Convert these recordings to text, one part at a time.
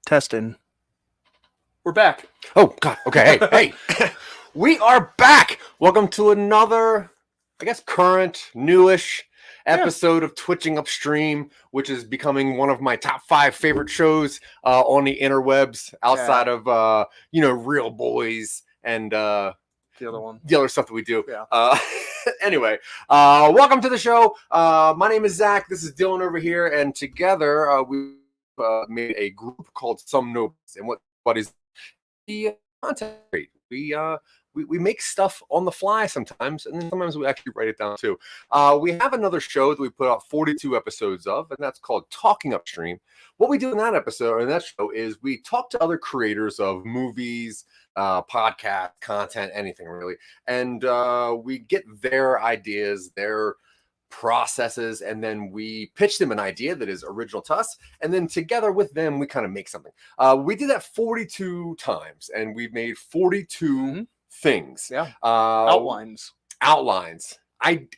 Testing. We're back. Oh, God. Okay. Hey. We are back. Welcome to another, I guess, current, newish episode of Twitching UpStream, which is becoming one of my top 5 favorite shows on the interwebs outside of, Real Boys and the other stuff that we do. Yeah. Anyway, welcome to the show. My name is Zach. This is Dylan over here. And together we made a group called Some Nobodies. And what is the content? We make stuff on the fly sometimes, and then sometimes we actually write it down too. We have another show that we put out 42 episodes of, and that's called Talking UpStream. What we do in that episode, or in that show, is we talk to other creators of movies, podcast, content, anything really, and we get their ideas, their processes, and then we pitch them an idea that is original to us, and then together with them we kind of make something. We did that 42 times, and we've made 42 things. Outlines,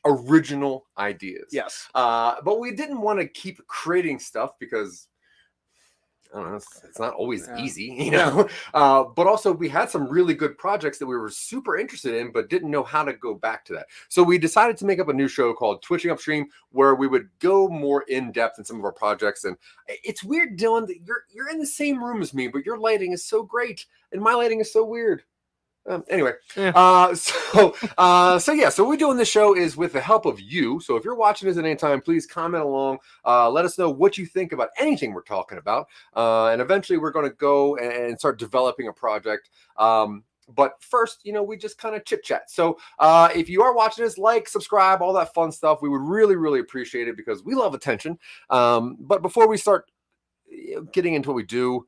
original ideas. Yes. But we didn't want to keep creating stuff because I don't know, it's not always easy, but also we had some really good projects that we were super interested in but didn't know how to go back to that. So we decided to make up a new show called Twitching UpStream, where we would go more in depth in some of our projects. And it's weird, Dylan, that you're in the same room as me, but your lighting is so great and my lighting is so weird. Anyway, so what we do in this show is with the help of you. So if you're watching this at any time, please comment along. Let us know what you think about anything we're talking about. And eventually we're going to go and start developing a project. But first, we just kind of chit chat. So if you are watching this, like, subscribe, all that fun stuff. We would really, really appreciate it because we love attention. But before we start getting into what we do,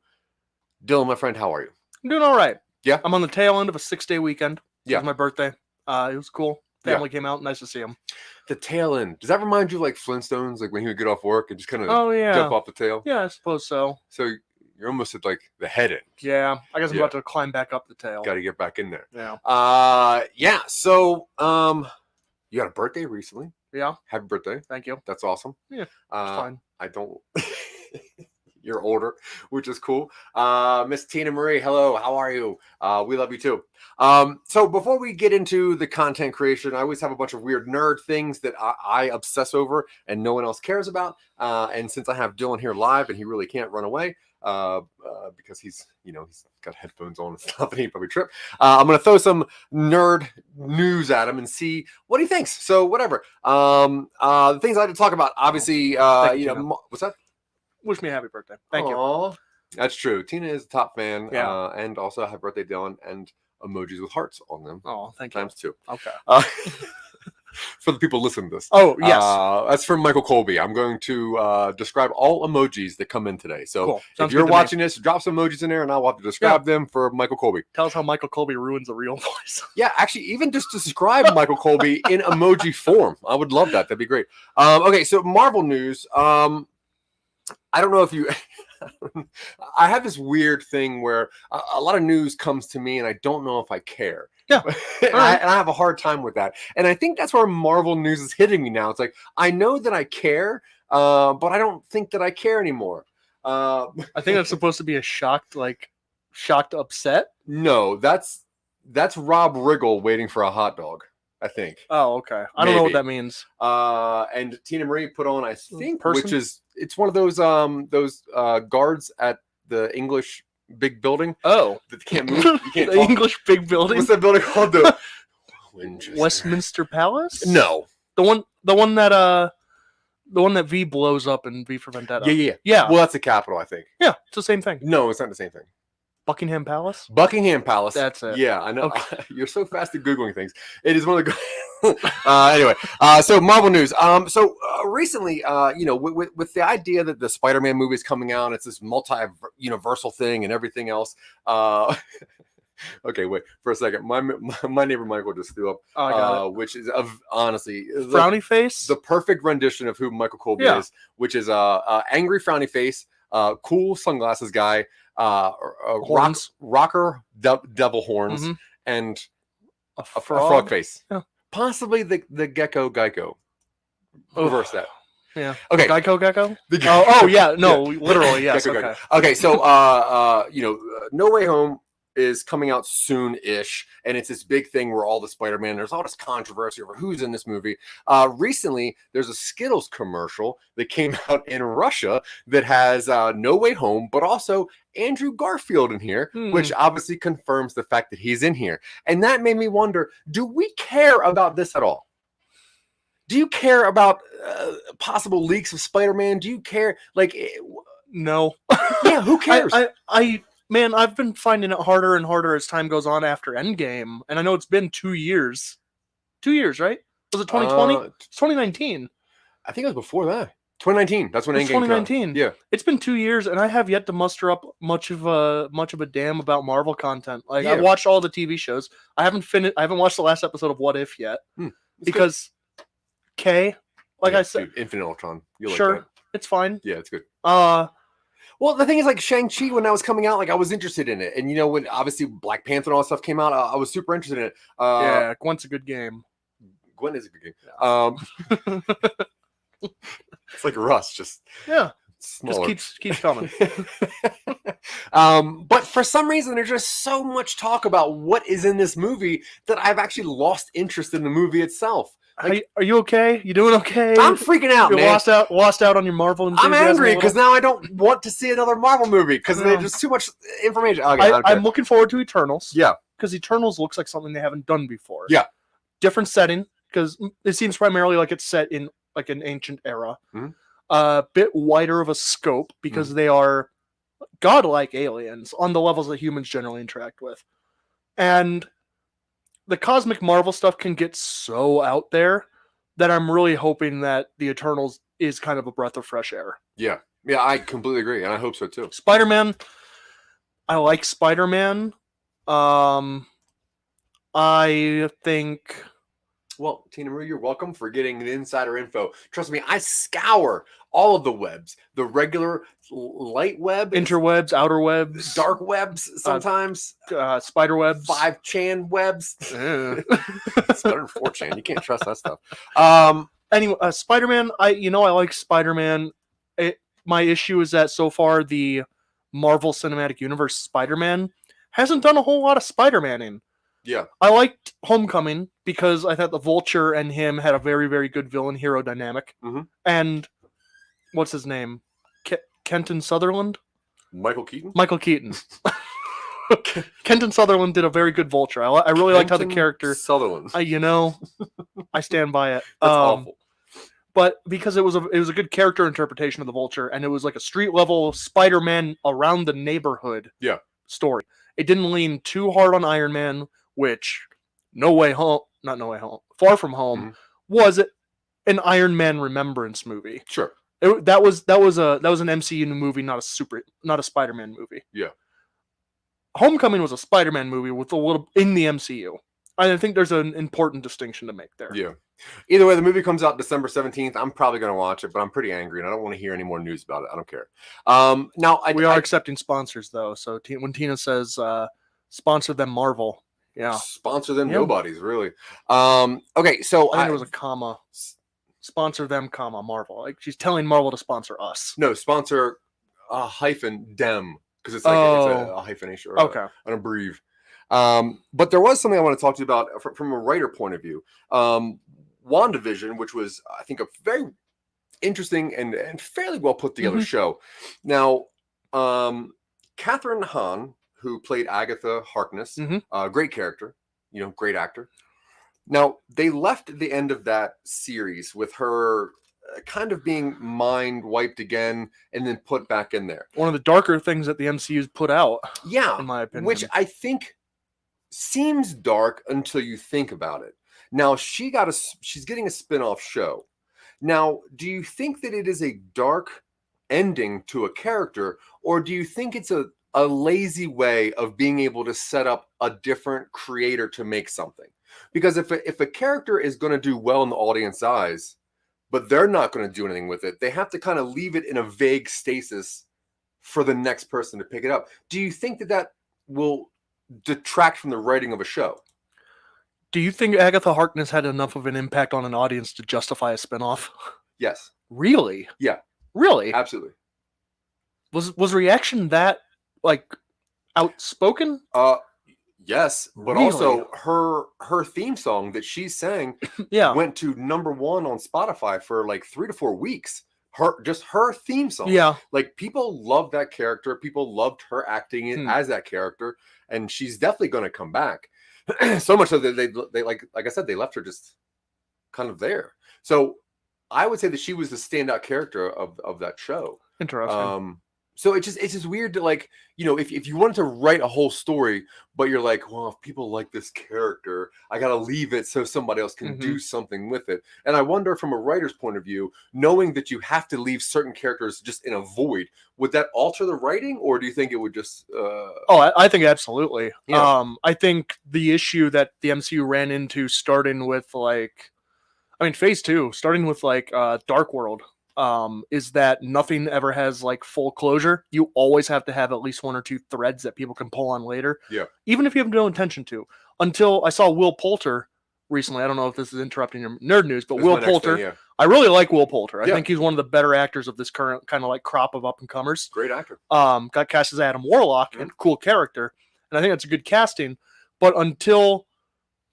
Dylan, my friend, how are you? I'm doing all right. Yeah, I'm on the tail end of a 6-day weekend. Yeah, it was my birthday. It was cool. Family came out. Nice to see them. The tail end. Does that remind you of like Flintstones, like when he would get off work and just kind of jump off the tail? Yeah, I suppose so. So you're almost at like the head end. Yeah, I guess I'm about to climb back up the tail. Got to get back in there. Yeah. So you got a birthday recently. Yeah. Happy birthday. Thank you. That's awesome. Yeah. It's fine. I don't. You're older, which is cool. Miss Tina Marie, hello. How are you? We love you too. So before we get into the content creation, I always have a bunch of weird nerd things that I obsess over and no one else cares about. And since I have Dylan here live and he really can't run away because he's got headphones on and stuff and he'd probably trip. I'm going to throw some nerd news at him and see what he thinks. So whatever. The things I like to talk about, obviously, what's that? Wish me a happy birthday. Thank you. That's true. Tina is a top fan. Yeah. And also happy birthday, Dylan, and emojis with hearts on them. Oh, thank you. Times 2. Okay. For the people listening to this. Oh, yes. That's from Michael Colby. I'm going to describe all emojis that come in today. So cool. If you're watching this, drop some emojis in there and I'll have to describe them for Michael Colby. Tell us how Michael Colby ruins a real voice. Yeah, actually, even just describe Michael Colby in emoji form. I would love that. That'd be great. Okay, so Marvel news. I don't know if you I have this weird thing where a lot of news comes to me and I don't know if I care. Yeah. and I have a hard time with that. And I think that's where Marvel news is hitting me now. It's like, I know that I care, but I don't think that I care anymore. I think that's supposed to be a shocked upset. No, that's Rob Riggle waiting for a hot dog, I think. Oh, okay. I don't know what that means. And Tina Marie put on, I think, it's one of those guards at the English big building. Oh, that can't move. You can't the talk. English big building. What's that building called? The Westminster Palace? No, the one that V blows up in V for Vendetta. Yeah. Well, that's the Capitol, I think. Yeah, it's the same thing. No, it's not the same thing. Buckingham Palace. Buckingham Palace. That's it. Yeah, I know. Okay. You're so fast at Googling things. It is one of the anyway, so Marvel news. Recently, with the idea that the Spider-Man movie is coming out, it's this multi-universal thing and everything else. Okay, wait for a second. My neighbor Michael just threw up, which is honestly frowny face, the perfect rendition of who Michael Colby is, which is angry frowny face, cool sunglasses guy, rocker devil horns, and a frog face. Yeah. Possibly the Gecko Geico. Reverse that. Yeah. Okay. Gecko. Yeah. No, literally. Yes. Gecko. Okay. So, No Way Home is coming out soon-ish, and it's this big thing where all the Spider-Man, there's all this controversy over who's in this movie. Recently, there's a Skittles commercial that came out in Russia that has No Way Home, but also Andrew Garfield in here, which obviously confirms the fact that he's in here. And that made me wonder, do we care about this at all? Do you care about possible leaks of Spider-Man? Do you care? No. Yeah, who cares? Man, I've been finding it harder and harder as time goes on after Endgame, and I know it's been 2 years. 2 years, right? Was it 2020? It's 2019. I think it was before that. 2019. That's when Endgame came out. 2019. Yeah. It's been 2 years, and I have yet to muster up much of a damn about Marvel content. I watched all the TV shows. I haven't watched the last episode of What If yet because I said, dude, Infinite Ultron. Sure, it's fine. Yeah, it's good. Well, the thing is, Shang-Chi, when that was coming out, I was interested in it. And, when obviously Black Panther and all that stuff came out, I was super interested in it. Yeah, Gwen's a good game. Gwen is a good game. It's like Rust, just smaller. Just keeps coming. But for some reason, there's just so much talk about what is in this movie that I've actually lost interest in the movie itself. Are you okay? You doing okay? I'm freaking out, man. Lost out on your Marvel enthusiasm. I'm angry because now I don't want to see another Marvel movie because there's just too much information. Okay, I'm looking forward to Eternals. Yeah. Because Eternals looks like something they haven't done before. Yeah. Different setting because it seems primarily like it's set in an ancient era. A bit wider of a scope because they are godlike aliens on the levels that humans generally interact with. And the cosmic Marvel stuff can get so out there that I'm really hoping that the Eternals is kind of a breath of fresh air. Yeah. Yeah, I completely agree, and I hope so too. Spider-Man, I like Spider-Man. I think... Well, Tina Marie, you're welcome for getting the insider info. Trust me, I scour all of the webs. The regular light web. Interwebs, outer webs. Dark webs sometimes. Spider webs. 5chan webs. It's better than 4chan. You can't trust that stuff. Anyway, Spider-Man, I like Spider-Man. My issue is that so far the Marvel Cinematic Universe Spider-Man hasn't done a whole lot of Spider-Man-ing. Yeah. I liked Homecoming because I thought the Vulture and him had a very, very good villain-hero dynamic. And what's his name? Kenton Sutherland? Michael Keaton? Michael Keaton. Kenton Sutherland did a very good Vulture. I really liked how the character... Sutherland. I stand by it. That's awful. But because it was a good character interpretation of the Vulture, and it was like a street-level Spider-Man around the neighborhood story. It didn't lean too hard on Iron Man, which Far From Home was an Iron Man remembrance movie. Sure. That was an MCU movie, not a Spider-Man movie. Yeah. Homecoming was a Spider-Man movie with a little in the MCU. I think there's an important distinction to make there. Yeah. Either way, the movie comes out December 17th. I'm probably going to watch it, but I'm pretty angry, and I don't want to hear any more news about it. I don't care. We are accepting sponsors, though. So when Tina says sponsor them Marvel, sponsor them Nobodies, really. Okay, so I think it was a comma. Sponsor them, comma, Marvel. Like she's telling Marvel to sponsor us. No, sponsor hyphen dem because it's like it's a hyphenation or an abbrev. But there was something I want to talk to you about from a writer point of view. WandaVision, which was, I think, a very interesting and fairly well put together show. Now, Catherine Hahn, who played Agatha Harkness, great character, great actor. Now, they left at the end of that series with her kind of being mind wiped again and then put back in there. One of the darker things that the MCU's put out. Yeah, in my opinion, which I think seems dark until you think about it. Now she's getting a spin-off show. Now, do you think that it is a dark ending to a character, or do you think it's a lazy way of being able to set up a different creator to make something? Because if a character is going to do well in the audience eyes, but they're not going to do anything with it, they have to kind of leave it in a vague stasis for the next person to pick it up. Do you think that will detract from the writing of a show? Do you think Agatha Harkness had enough of an impact on an audience to justify a spinoff? Yes. Really? Yeah. Really? Absolutely. Was reaction that like outspoken? Yes, but Really? also her theme song that she sang went to #1 on Spotify for like 3 to 4 weeks. Her theme song. Yeah. Like people loved that character. People loved her acting as that character, and she's definitely going to come back. So much so that they like I said, they left her just kind of there. So I would say that she was the standout character of that show. Interesting. So it's just weird to, like, you know, if you wanted to write a whole story, but you're like, well, if people like this character, I got to leave it so somebody else can do something with it. And I wonder, from a writer's point of view, knowing that you have to leave certain characters just in a void, would that alter the writing, or do you think it would just... I think absolutely. Yeah. I think the issue that the MCU ran into starting with phase 2, starting with Dark World, is that nothing ever has like full closure. You always have to have at least 1 or 2 threads that people can pull on later. Yeah. Even if you have no intention to. Until I saw Will Poulter recently. I don't know if this is interrupting your nerd news, but Will Poulter. I really like Will Poulter. I think he's one of the better actors of this current kind of like crop of up and comers. Great actor. Got cast as Adam Warlock, and cool character. And I think that's a good casting. But until,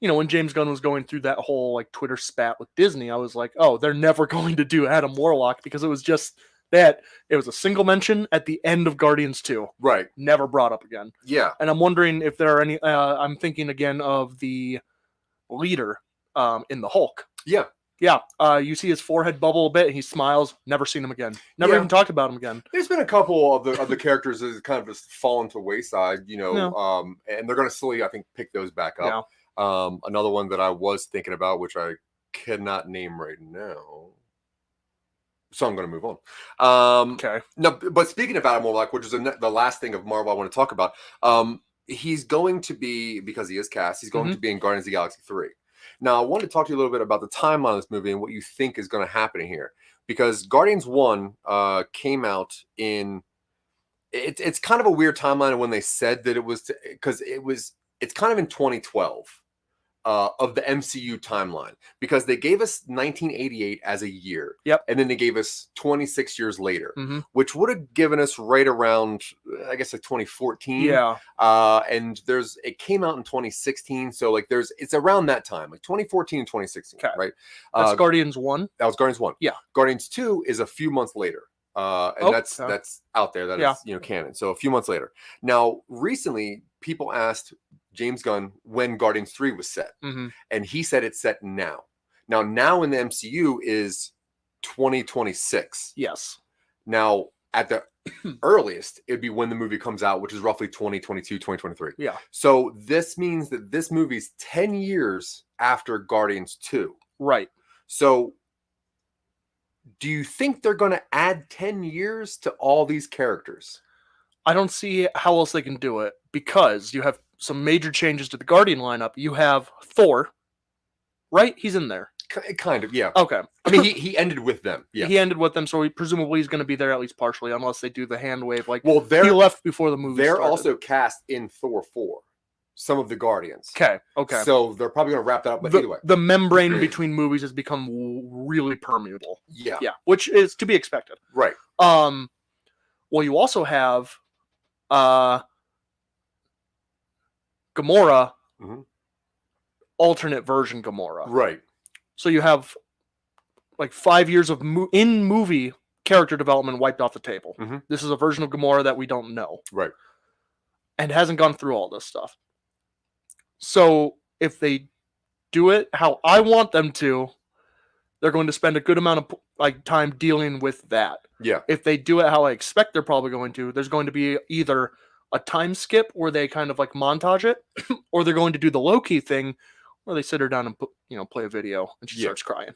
when James Gunn was going through that whole like Twitter spat with Disney, I was like, oh, they're never going to do Adam Warlock, because it was just that it was a single mention at the end of Guardians 2. Right. Never brought up again. Yeah. And I'm wondering if there are any, I'm thinking again of the leader in the Hulk. Yeah. Yeah. You see his forehead bubble a bit, and he smiles. Never seen him again. Never even talked about him again. There's been a couple of the characters that kind of just fallen to wayside, and they're going to slowly, I think, pick those back up. Yeah. Another one that I was thinking about, which I cannot name right now, so I'm going to move on. Okay. No, but speaking of Adam Warlock, which is the last thing of Marvel I want to talk about, he's going to be, because he is cast, he's going to be in Guardians of the Galaxy 3. Now, I wanted to talk to you a little bit about the timeline of this movie and what you think is going to happen here, because Guardians 1 came out in. It's kind of a weird timeline when they said that it was, because it's kind of in 2012. Of the MCU timeline, because they gave us 1988 as a year. Yep. And then they gave us 26 years later, which would have given us right around, I guess, like 2014. Yeah. And it came out in 2016. So like it's around that time, like 2014 and 2016, right? That's Guardians 1. That was Guardians 1. Yeah. Guardians 2 is a few months later. And that's out there. That is, canon. So a few months later. Now, recently, people asked James Gunn when Guardians 3 was set. And he said it's set now. Now in the MCU is 2026. Yes. Now, at the earliest, it'd be when the movie comes out, which is roughly 2022, 2023. Yeah. So this means that this movie's 10 years after Guardians 2. Right. So do you think they're going to add 10 years to all these characters? I don't see how else they can do it, because you have some major changes to the Guardian lineup. You have Thor, right? He's in there. Kind of, yeah. Okay. I mean, he ended with them. Yeah. He ended with them, so presumably he's going to be there at least partially, unless they do the hand wave. Like, well, he left before the movie They're started. also cast in Thor 4, some of the Guardians. Okay. So they're probably going to wrap that up, but either way. The membrane between movies has become really permeable. Yeah. Yeah, which is to be expected. Right. Well, you also have Gamora, alternate version Gamora. Right. So you have like 5 years of in-movie character development wiped off the table. This is a version of Gamora that we don't know. Right. And hasn't gone through all this stuff. So if they do it how I want them to, they're going to spend a good amount of like time dealing with that. Yeah. If they do it how I expect they're probably going to, there's going to be either a time skip where they kind of like montage it, or they're going to do the low-key thing where they sit her down and play a video and she starts crying.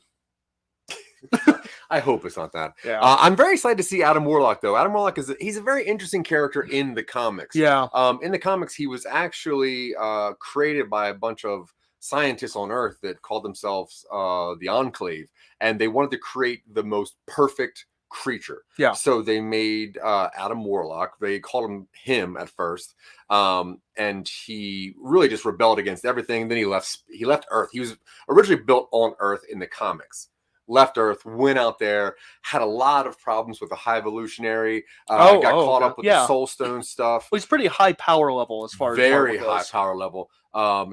I hope it's not that. Yeah. I'm very excited to see Adam Warlock, though. Adam Warlock he's a very interesting character in the comics. Yeah. In the comics, he was actually created by a bunch of scientists on Earth that called themselves the Enclave, and they wanted to create the most perfect creature. Yeah. So they made Adam Warlock. They called him at first, and he really just rebelled against everything. Then he left Earth. He was originally built on Earth in the comics. Left Earth, went out there, had a lot of problems with the High Evolutionary, got caught up with the Soul Stone stuff. Well, he's pretty high power level as far as very high power level.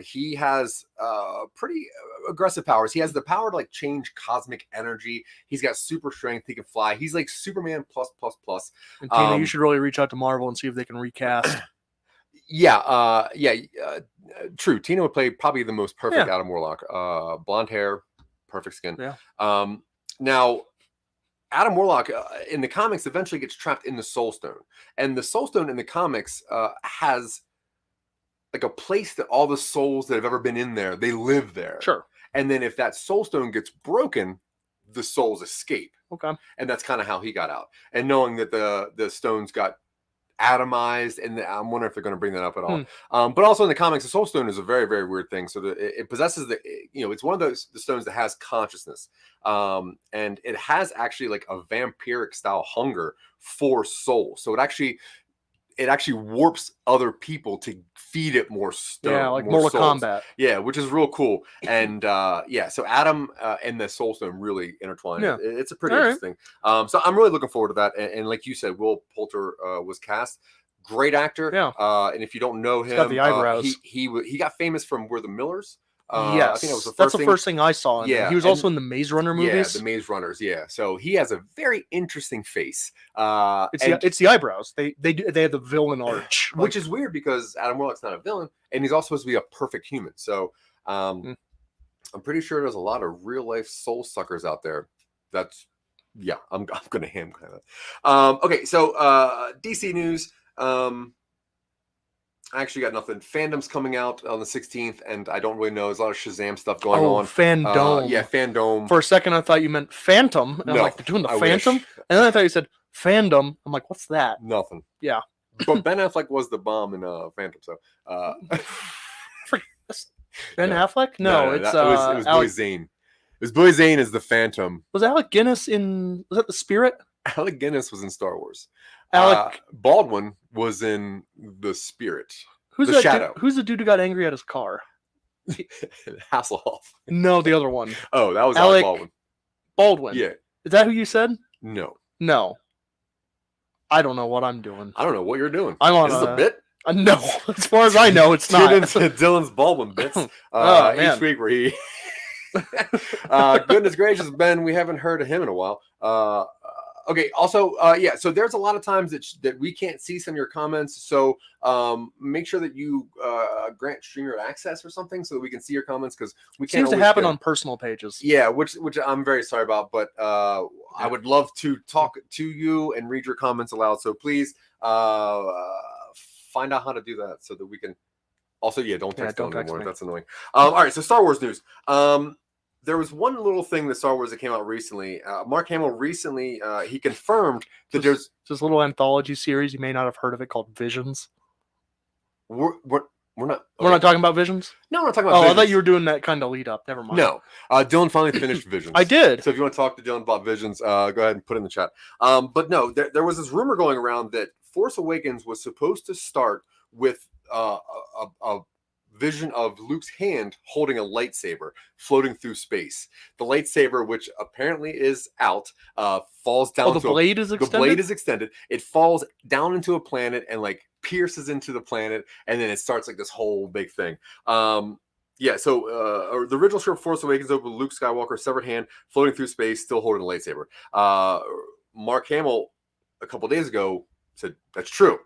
He has pretty aggressive powers. He has the power to like change cosmic energy. He's got super strength. He can fly. He's like Superman plus. And Tina, you should really reach out to Marvel and see if they can recast. True. Tina would play probably the most perfect Adam Warlock. Blonde hair. Perfect skin. Yeah. Now, Adam Warlock in the comics eventually gets trapped in the Soul Stone, and the Soul Stone in the comics has like a place that all the souls that have ever been in there, they live there. Sure. And then if that Soul Stone gets broken, the souls escape. Okay. And that's kind of how he got out. And knowing that the stones got atomized, and I'm wondering if they're going to bring that up at all. But also in the comics, the Soul Stone is a very, very weird thing. So it possesses it's one of the stones that has consciousness, and it has actually like a vampiric style hunger for souls. So it actually warps other people to feed it more stone. Yeah, like more Mortal souls. Kombat. Yeah, which is real cool. And so Adam and the Soul Stone really intertwine. Yeah. It's a pretty interesting. So I'm really looking forward to that. And like you said, Will Poulter was cast. Great actor. Yeah. And if you don't know him, He's got the eyebrows. He got famous from We're the Millers. Yes, I think that was that's the first thing I saw. He was also in the Maze Runner movies. Yeah, the Maze Runners. Yeah, so he has a very interesting face. It's the eyebrows. They have the villain arch, which is weird because Adam Warlock's not a villain, and he's also supposed to be a perfect human. So I'm pretty sure there's a lot of real life soul suckers out there. I'm gonna ham kind of. Okay, so DC news. I actually got nothing. Fandom's coming out on the 16th, and I don't really know. There's a lot of Shazam stuff going on. Fandom. Fandom. For a second, I thought you meant Phantom. And I'm like, they're doing the Phantom? Wish. And then I thought you said Fandom. I'm like, what's that? Nothing. Yeah. But Ben Affleck was the bomb in Phantom, so. Ben Affleck? No, it was Billy Zane. It was Billy Zane as the Phantom. Was Alec Guinness was that the Spirit? Alec Guinness was in Star Wars. Alec Baldwin was in The Spirit. Who's the Shadow. Who's the dude who got angry at his car? Hasselhoff. No, the other one. Oh, that was Alec Baldwin. Baldwin. Yeah. Is that who you said? No. I don't know what I'm doing. I don't know what you're doing. I'm on Is this a bit? No, as far as I know, it's not. Dylan's Baldwin bits. Each week where he. Goodness gracious, Ben, we haven't heard of him in a while. Okay. Also, so there's a lot of times that we can't see some of your comments. So make sure that you grant StreamYard access or something so that we can see your comments, because we can't. Seems to happen on personal pages. Yeah, which I'm very sorry about, but I would love to talk to you and read your comments aloud. So please find out how to do that so that we can. Also, don't text don't anymore. text me. That's annoying. All right, so Star Wars news. There was one little thing that Star Wars that came out recently. Mark Hamill recently he confirmed that there's this little anthology series. You may not have heard of it, called Visions. We're not. Okay. We're not talking about Visions. No, we're not talking about. Visions. I thought you were doing that kind of lead up. Never mind. No, Dylan finally finished Visions. I did. So if you want to talk to Dylan about Visions, go ahead and put it in the chat. But no, there was this rumor going around that Force Awakens was supposed to start with a vision of Luke's hand holding a lightsaber floating through space. The lightsaber, which apparently is out, falls down. The blade is extended? The blade is extended. It falls down into a planet and like pierces into the planet, and then it starts like this whole big thing. So the original script Force Awakens opened with Luke Skywalker's severed hand floating through space, still holding a lightsaber. Mark Hamill a couple days ago said that's true,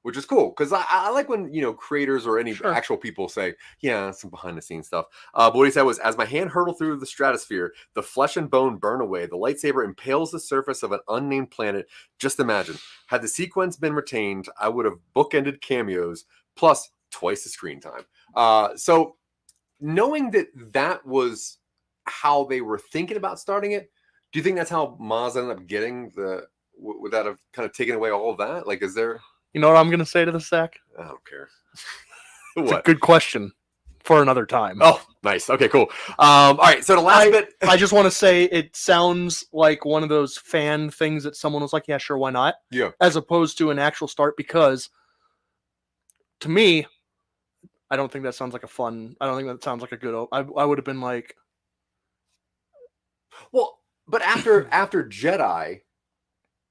which is cool because I like when creators or any Sure. actual people say, yeah, some behind the scenes stuff. But what he said was, as my hand hurtled through the stratosphere, the flesh and bone burn away. The lightsaber impales the surface of an unnamed planet. Just imagine, had the sequence been retained, I would have bookended cameos plus twice the screen time. So knowing that was how they were thinking about starting it, do you think that's how Maz ended up getting would that have kind of taken away all of that? Like, is there... You know what I'm going to say to this, Zach? I don't care. It's a good question for another time. Oh, nice. Okay, cool. All right, so the last bit... I just want to say it sounds like one of those fan things that someone was like, yeah, sure, why not? Yeah. As opposed to an actual start, because to me, I don't think that sounds like a fun... I don't think that sounds like a good... I would have been like... Well, but after Jedi...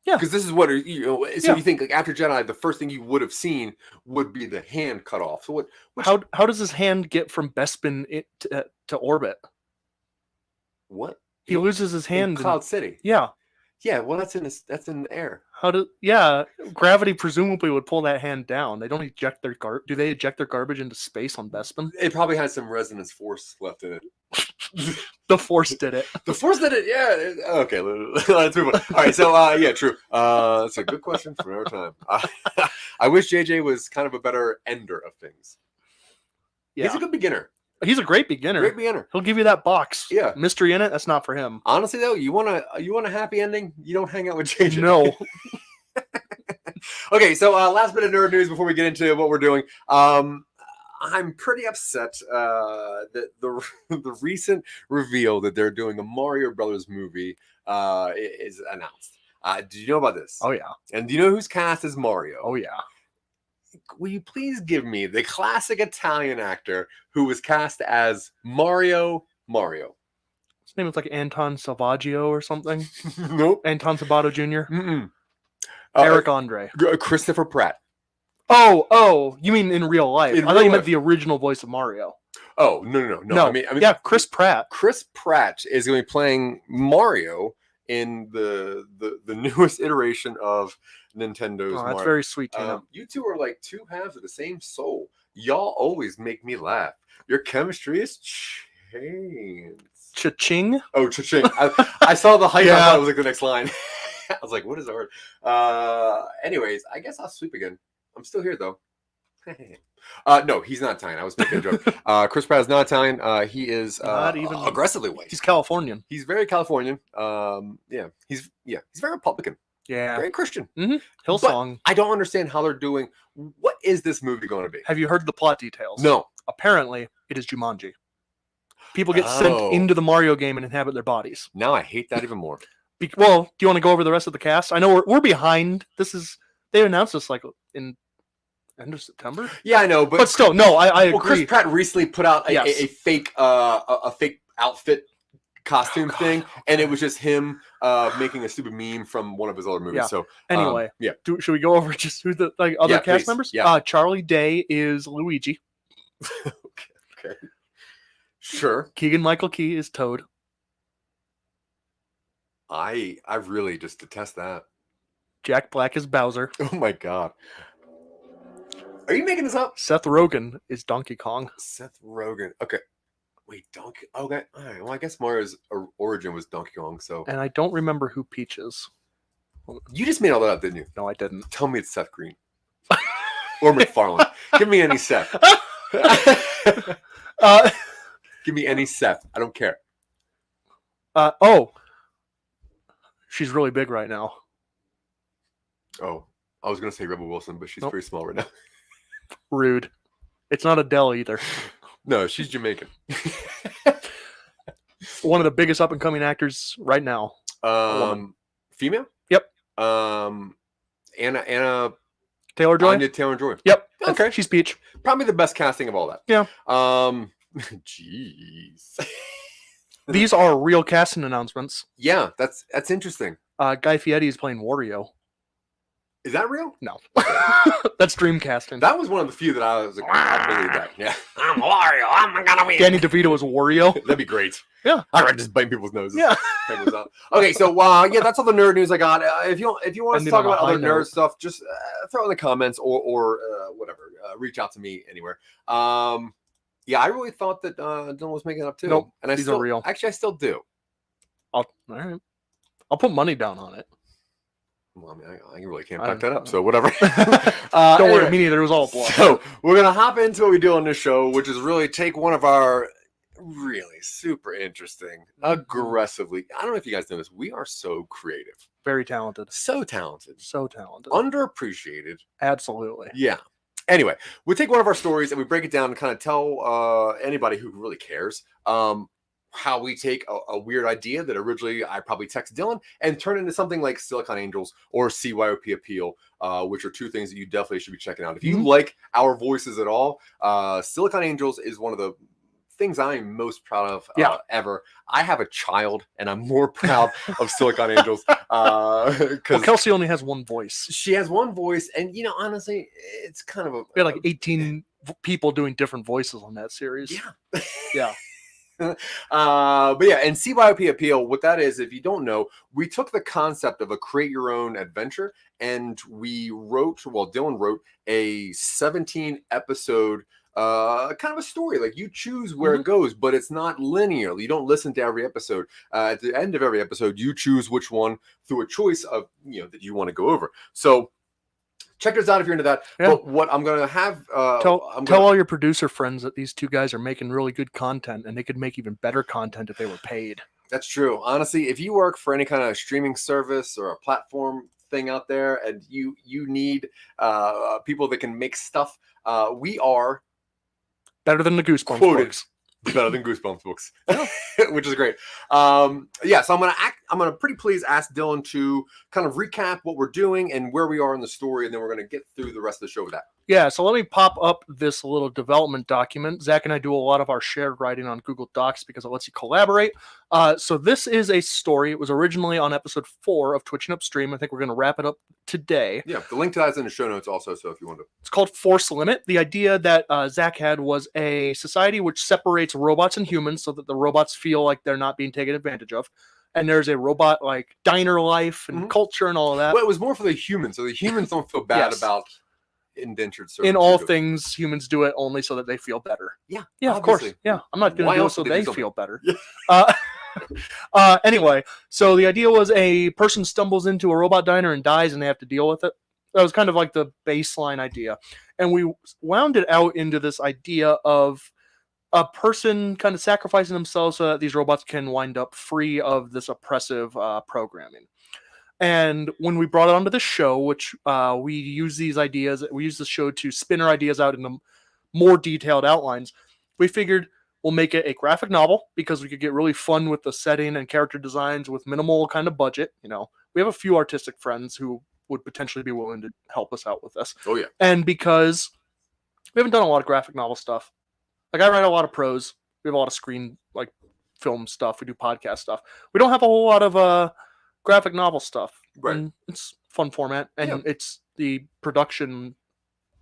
Yeah, because this is what you think like after Jedi, the first thing you would have seen would be the hand cut off. So how does his hand get from Bespin to orbit? What he loses his hand in Cloud City? Yeah. Well, that's in the air. Gravity presumably would pull that hand down. They don't eject their do they eject their garbage into space on Bespin? It probably has some resonance force left in it. The Force did it. The Force did it. Yeah. Okay. Let's move on. All right. So, yeah, true. That's a good question for another time. I wish JJ was kind of a better ender of things. Yeah. He's a good beginner. He's a great beginner. Great beginner. He'll give you that box. Yeah. Mystery in it. That's not for him. Honestly, though, you want a happy ending? You don't hang out with JJ. No. Okay. So, last bit of nerd news before we get into what we're doing. I'm pretty upset that the recent reveal that they're doing a Mario Brothers movie is announced. Do you know about this? Oh, yeah. And do you know who's cast as Mario? Oh, yeah. Will you please give me the classic Italian actor who was cast as Mario? His name is like Anton Salvaggio or something. Nope. Anton Sabato Jr. Mm-mm. Eric Andre. Christopher Pratt. Oh, you mean in real life? I thought you meant life. the original voice of Mario. Oh, no. I mean, yeah, Chris Pratt. Chris Pratt is going to be playing Mario in the newest iteration of Nintendo's Mario. That's very sweet, Tina. You two are like two halves of the same soul. Y'all always make me laugh. Your chemistry is changed. Cha-ching? Oh, cha-ching. I saw the hype. Yeah. I thought it was like the next line. I was like, what is the word? Anyways, I guess I'll sweep again. I'm still here, though. No, he's not Italian. I was making a joke. Chris Pratt is not Italian. He is Not even aggressively white. He's Californian. He's very Californian. He's very Republican. Yeah. Very Christian. Mm-hmm. Hillsong. I don't understand how they're doing. What is this movie going to be? Have you heard the plot details? No. Apparently, it is Jumanji. People get sent into the Mario game and inhabit their bodies. Now I hate that even more. Well, do you want to go over the rest of the cast? I know we're behind. They announced this like in end of September. Yeah, I know, but still, no, I agree. Well, Chris Pratt recently put out a fake outfit costume thing, and it was just him making a stupid meme from one of his other movies. Yeah. So anyway, yeah. Should we go over just who the other cast please. members? Yeah. Charlie Day is Luigi. Okay. Sure. Keegan-Michael Key is Toad. I really just detest that. Jack Black is Bowser. Oh my god. Are you making this up? Seth Rogen is Donkey Kong. Seth Rogen. Okay. Wait, Donkey. Okay. All right. Well, I guess Mario's origin was Donkey Kong. So. And I don't remember who Peach is. You just made all that up, didn't you? No, I didn't. Tell me it's Seth Green. Or McFarlane. Give me any Seth. Give me any Seth. I don't care. She's really big right now. Oh, I was going to say Rebel Wilson, but she's very small right now. Rude. It's not Adele either. No, she's Jamaican. One of the biggest up-and-coming actors right now. Female? Yep. Anna Taylor-Joy? Anya Taylor-Joy. Yep. Okay. She's Peach. Probably the best casting of all that. Yeah. Jeez. These are real casting announcements. Yeah, that's interesting. Guy Fieri is playing Wario. Is that real? No. That's Dreamcasting. That was one of the few that I was like, I believe that. Yeah. I'm Wario. I'm gonna win. Danny DeVito was Wario. That'd be great. Yeah. I would just bite people's noses. Yeah. Okay, so yeah, that's all the nerd news I got. If you want us to talk about other nerd stuff, just throw in the comments or whatever. Reach out to me anywhere. Yeah, I really thought that Dylan was making it up too. Nope, and I these still are real. Actually, I still do. All right. I'll put money down on it. Well, I mean, I really can't back that up, so whatever. Don't worry, me neither. It was all a bluff. So we're gonna hop into what we do on this show, which is really take one of our really super interesting, aggressively. I don't know if you guys know this. We are so creative, very talented, so talented, underappreciated. Absolutely. Yeah. Anyway, we take one of our stories and we break it down and kind of tell anybody who really cares how we take a weird idea that originally I probably texted Dylan and turn it into something like Silicon Angels or APP.eal, which are two things that you definitely should be checking out. If you like our voices at all, Silicon Angels is one of the things I'm most proud of ever. I have a child and I'm more proud of Silicon Angels because Kelsey only has one voice. She has one voice, and honestly, it's kind of we had like 18 people doing different voices on that series. Yeah. But yeah, and APP.eal, what that is, if you don't know, we took the concept of a create your own adventure and we Dylan wrote a 17 episode kind of a story. Like you choose where it goes, but it's not linear. You don't listen to every episode. At the end of every episode, you choose which one through a choice of that you want to go over. So check us out if you're into that. Yeah. But what I'm going to have... tell all your producer friends that these two guys are making really good content, and they could make even better content if they were paid. That's true. Honestly, if you work for any kind of streaming service or a platform thing out there, and you need people that can make stuff, we are... better than the Goosebumps books. Better than Goosebumps books, which is great. Yeah, so I'm gonna pretty please ask Dylan to kind of recap what we're doing and where we are in the story, and then we're gonna get through the rest of the show with that. Yeah, so let me pop up this little development document. Zach and I do a lot of our shared writing on Google Docs because it lets you collaborate. So this is a story. It was originally on episode 4 of Twitching UpStream. I think we're going to wrap it up today. Yeah, the link to that is in the show notes also, so if you want to. It's called Force Limit. The idea that Zach had was a society which separates robots and humans so that the robots feel like they're not being taken advantage of. And there's a robot like diner life and culture and all of that. Well, it was more for the humans, so the humans don't feel bad about indentured servitude. In all things, humans do it only so that they feel better. Yeah, of course. Yeah, I'm not going to do it so they feel better. Anyway, so the idea was a person stumbles into a robot diner and dies, and they have to deal with it. That was kind of like the baseline idea, and we wound it out into this idea of a person kind of sacrificing themselves so that these robots can wind up free of this oppressive programming. And when we brought it onto the show, which we use these ideas, we use the show to spin our ideas out into more detailed outlines, we figured we'll make it a graphic novel because we could get really fun with the setting and character designs with minimal kind of budget. We have a few artistic friends who would potentially be willing to help us out with this. Oh, yeah. And because we haven't done a lot of graphic novel stuff. Like, I write a lot of prose. We have a lot of screen, like, film stuff. We do podcast stuff. We don't have a whole lot of graphic novel stuff. Right. And it's fun format, and it's the production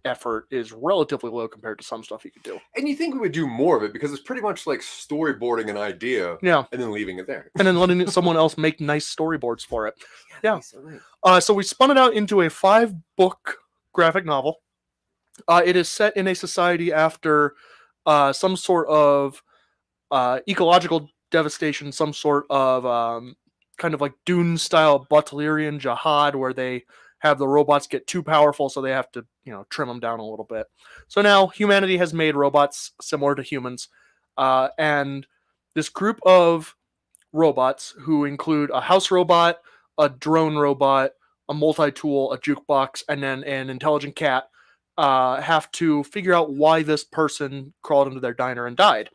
effort is relatively low compared to some stuff you could do. And you think we would do more of it because it's pretty much like storyboarding an idea and then leaving it there. And then letting someone else make nice storyboards for it. Yeah. So we spun it out into a 5-book graphic novel. It is set in a society after some sort of ecological devastation, some sort of kind of like Dune-style Butlerian jihad where they have the robots get too powerful, so they have to, trim them down a little bit. So now humanity has made robots similar to humans, and this group of robots who include a house robot, a drone robot, a multi-tool, a jukebox, and then an intelligent cat have to figure out why this person crawled into their diner and died.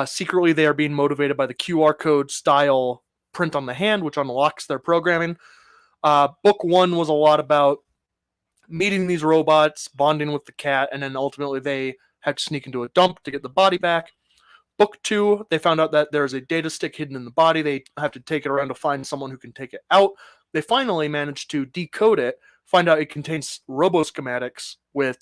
Secretly, they are being motivated by the QR code style print on the hand, which unlocks their programming. Book 1 was a lot about meeting these robots, bonding with the cat, and then ultimately they had to sneak into a dump to get the body back. Book 2, they found out that there's a data stick hidden in the body. They have to take it around to find someone who can take it out. They finally managed to decode it, find out it contains robo schematics with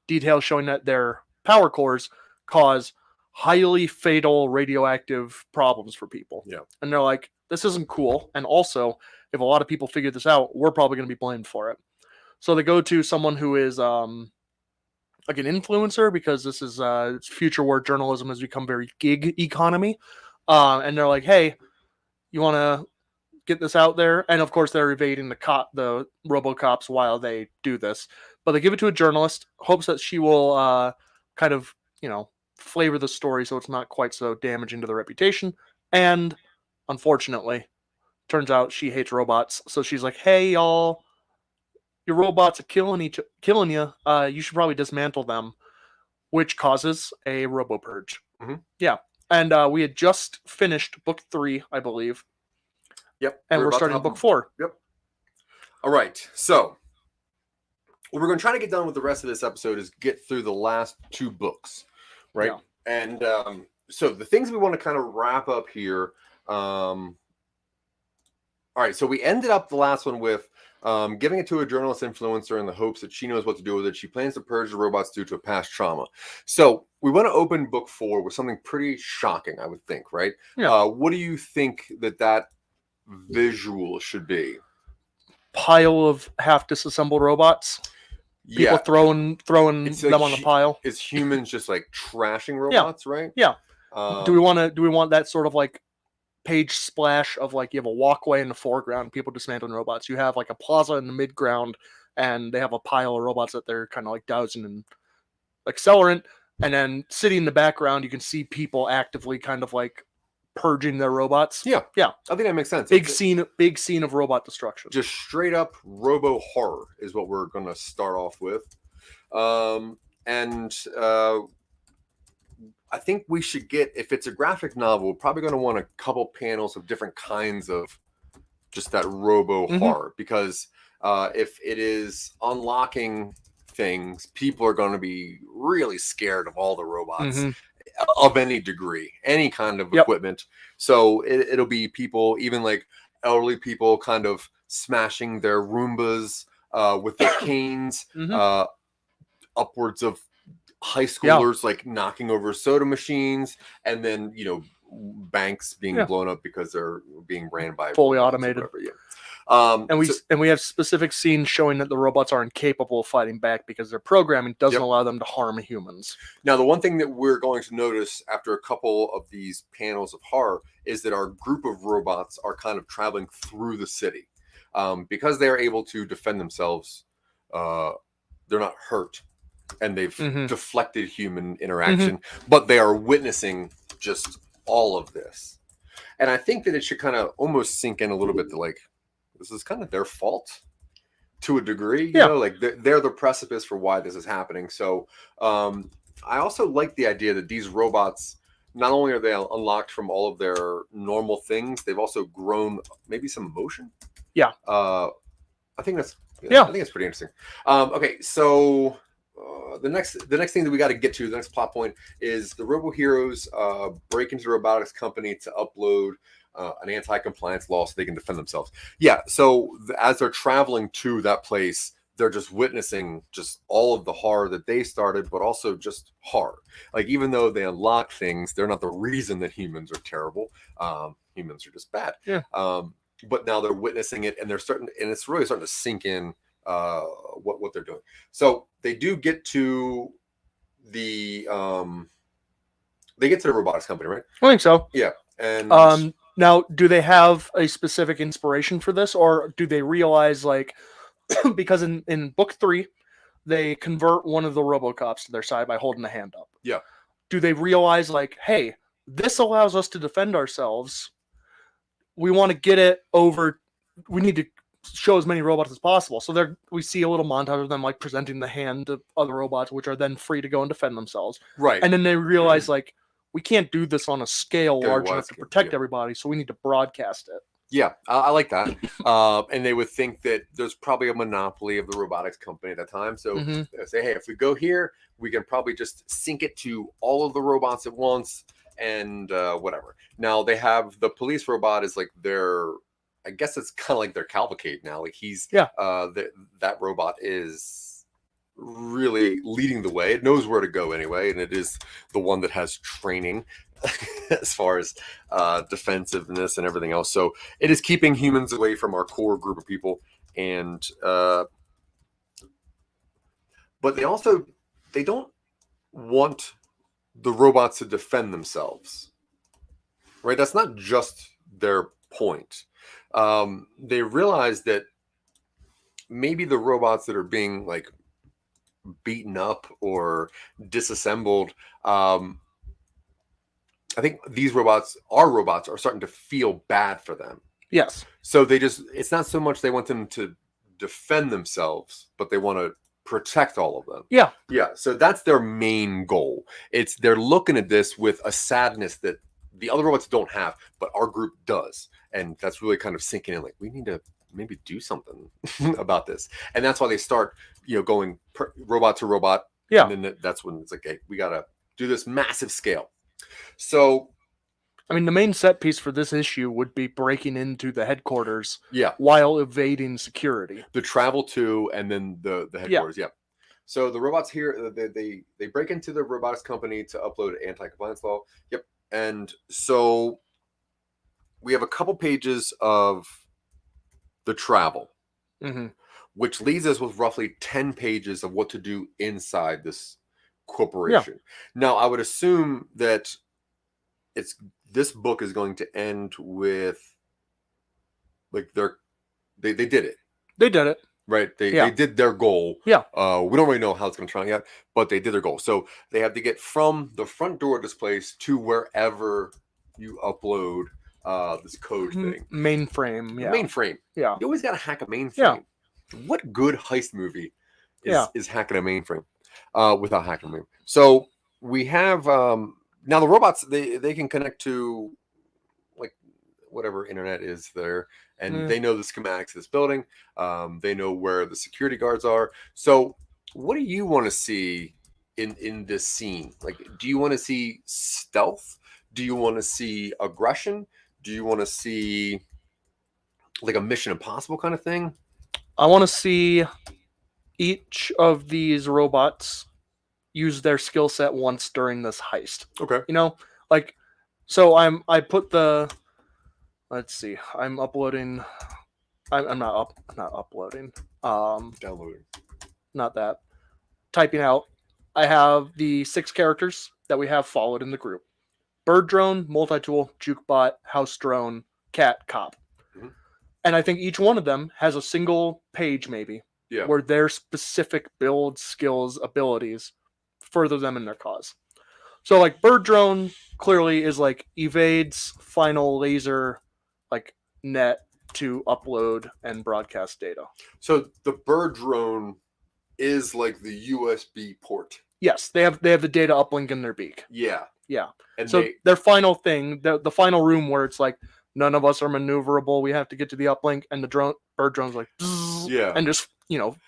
details showing that their power cores cause highly fatal radioactive problems for people. Yeah. And they're like, this isn't cool. And also, if a lot of people figure this out, we're probably going to be blamed for it. So they go to someone who is like an influencer, because this is future where journalism has become very gig economy. And they're like, hey, you want to get this out there? And of course, they're evading the RoboCops while they do this. But they give it to a journalist, hopes that she will kind of, flavor the story so it's not quite so damaging to the reputation. And unfortunately, turns out she hates robots. So she's like, hey, y'all, your robots are killing you. You should probably dismantle them, which causes a robo purge. Mm-hmm. Yeah. And we had just finished book 3, I believe. Yep. And we're starting book 4. Yep. All right. So what we're going to try to get done with the rest of this episode is get through the last 2 books, right? Yeah. And so the things we want to kind of wrap up here. All right. So we ended up the last one with giving it to a journalist influencer in the hopes that she knows what to do with it. She plans to purge the robots due to a past trauma. So we want to open book 4 with something pretty shocking, I would think, right? Yeah. What do you think that visual should be? Pile of half disassembled robots. People throwing them on the pile. Is humans just like trashing robots, right? Yeah. Do we want that sort of like page splash of like you have a walkway in the foreground, people dismantling robots. You have like a plaza in the midground, and they have a pile of robots that they're kind of like dousing in accelerant, and then sitting in the background, you can see people actively kind of like purging their robots. Yeah. I think that makes sense. Big scene of robot destruction. Just straight up robo horror is what we're going to start off with. I think we should get, if it's a graphic novel, we're probably going to want a couple panels of different kinds of just that robo horror, because if it is unlocking things, people are going to be really scared of all the robots of any degree, any kind of equipment. So it'll be people, even like elderly people, kind of smashing their Roombas with their canes, upwards of high schoolers like knocking over soda machines, and then banks being blown up because they're being ran by fully automated. And we have specific scenes showing that the robots are incapable of fighting back because their programming doesn't allow them to harm humans. Now, the one thing that we're going to notice after a couple of these panels of horror is that our group of robots are kind of traveling through the city. Because they're able to defend themselves, they're not hurt, and they've deflected human interaction, but they are witnessing just all of this. And I think that it should kind of almost sink in a little bit to like, this is kind of their fault to a degree, you know, like they're the precipice for why this is happening. So I also like the idea that these robots, not only are they unlocked from all of their normal things, they've also grown maybe some emotion. Yeah. I think that's I think it's pretty interesting. Okay, so the next thing that we got to get to, the next plot point, is the Robo Heroes break into the robotics company to upload an anti-compliance law so they can defend themselves. Yeah, so as they're traveling to that place, they're just witnessing just all of the horror that they started, but also just horror. Like, even though they unlock things, they're not the reason that humans are terrible. Humans are just bad. Yeah. But now they're witnessing it, and it's really starting to sink in what they're doing. So they do get to the robotics company, right? I think so. Yeah. And now, do they have a specific inspiration for this, or do they realize, like, because in book 3, they convert one of the RoboCops to their side by holding a hand up. Yeah. Do they realize, like, hey, this allows us to defend ourselves. We want to get it over. We need to show as many robots as possible. So we see a little montage of them like presenting the hand to other robots, which are then free to go and defend themselves. Right. And then they realize, like, we can't do this on a scale large enough to protect everybody, so we need to broadcast it. Yeah, I like that. And they would think that there's probably a monopoly of the robotics company at that time. So they say, hey, if we go here, we can probably just sync it to all of the robots at once and whatever. Now they have the police robot is like their I guess it's kind of like their cavalcade now. Like he's Yeah. That robot is really leading the way. It knows where to go anyway, and it is the one that has training as far as defensiveness and everything else. So it is keeping humans away from our core group of people, and but they don't want the robots to defend themselves, right? That's not just their point. They realize that maybe the robots that are being like beaten up or disassembled, I think these robots are starting to feel bad for them. Yes. So it's not so much they want them to defend themselves, but they want to protect all of them. Yeah. Yeah. So that's their main goal. They're looking at this with a sadness that the other robots don't have, but our group does. And that's really kind of sinking in, like, we need to maybe do something about this. And that's why they start, going robot to robot. Yeah. And then that's when it's like, hey, we got to do this massive scale. So, I mean, the main set piece for this issue would be breaking into the headquarters, yeah, while evading security. The travel to, and then the headquarters, yeah. So the robots here, they break into the robotics company to upload anti-compliance law. Yep. And so we have a couple pages of the travel, which leaves us with roughly 10 pages of what to do inside this corporation. Yeah. Now, I would assume that this book is going to end with, like, they did it. They did it. Right. They did their goal. Yeah. We don't really know how it's going to turn out yet, but they did their goal. So they have to get from the front door of this place to wherever you upload this code thing. Mainframe. Yeah. Mainframe. Yeah. You always got to hack a mainframe. Yeah. What good heist movie is hacking a mainframe without hacking a mainframe? So we have now the robots, they can connect to, like, whatever internet is there, and they know the schematics of this building. They know where the security guards are. So what do you want to see in this scene? Like, do you want to see stealth? Do you want to see aggression? Do you want to see, like, a Mission Impossible kind of thing? I want to see each of these robots use their skill set once during this heist. Okay. Like, so I put the, let's see, I'm uploading, I'm not uploading, downloading, not that, typing out. I have the 6 characters that we have followed in the group: Bird Drone, Multi-Tool, Jukebot, House Drone, Cat, Cop. And I think each one of them has a single page, maybe, where their specific build, skills, abilities further them in their cause. So, like, Bird Drone clearly is, like, evades final laser, like, net to upload and broadcast data. So the Bird Drone is like the USB port. Yes, they have the data uplink in their beak. Yeah. And so their final thing, the final room where it's like, none of us are maneuverable, we have to get to the uplink, and the Bird Drone's like, and just,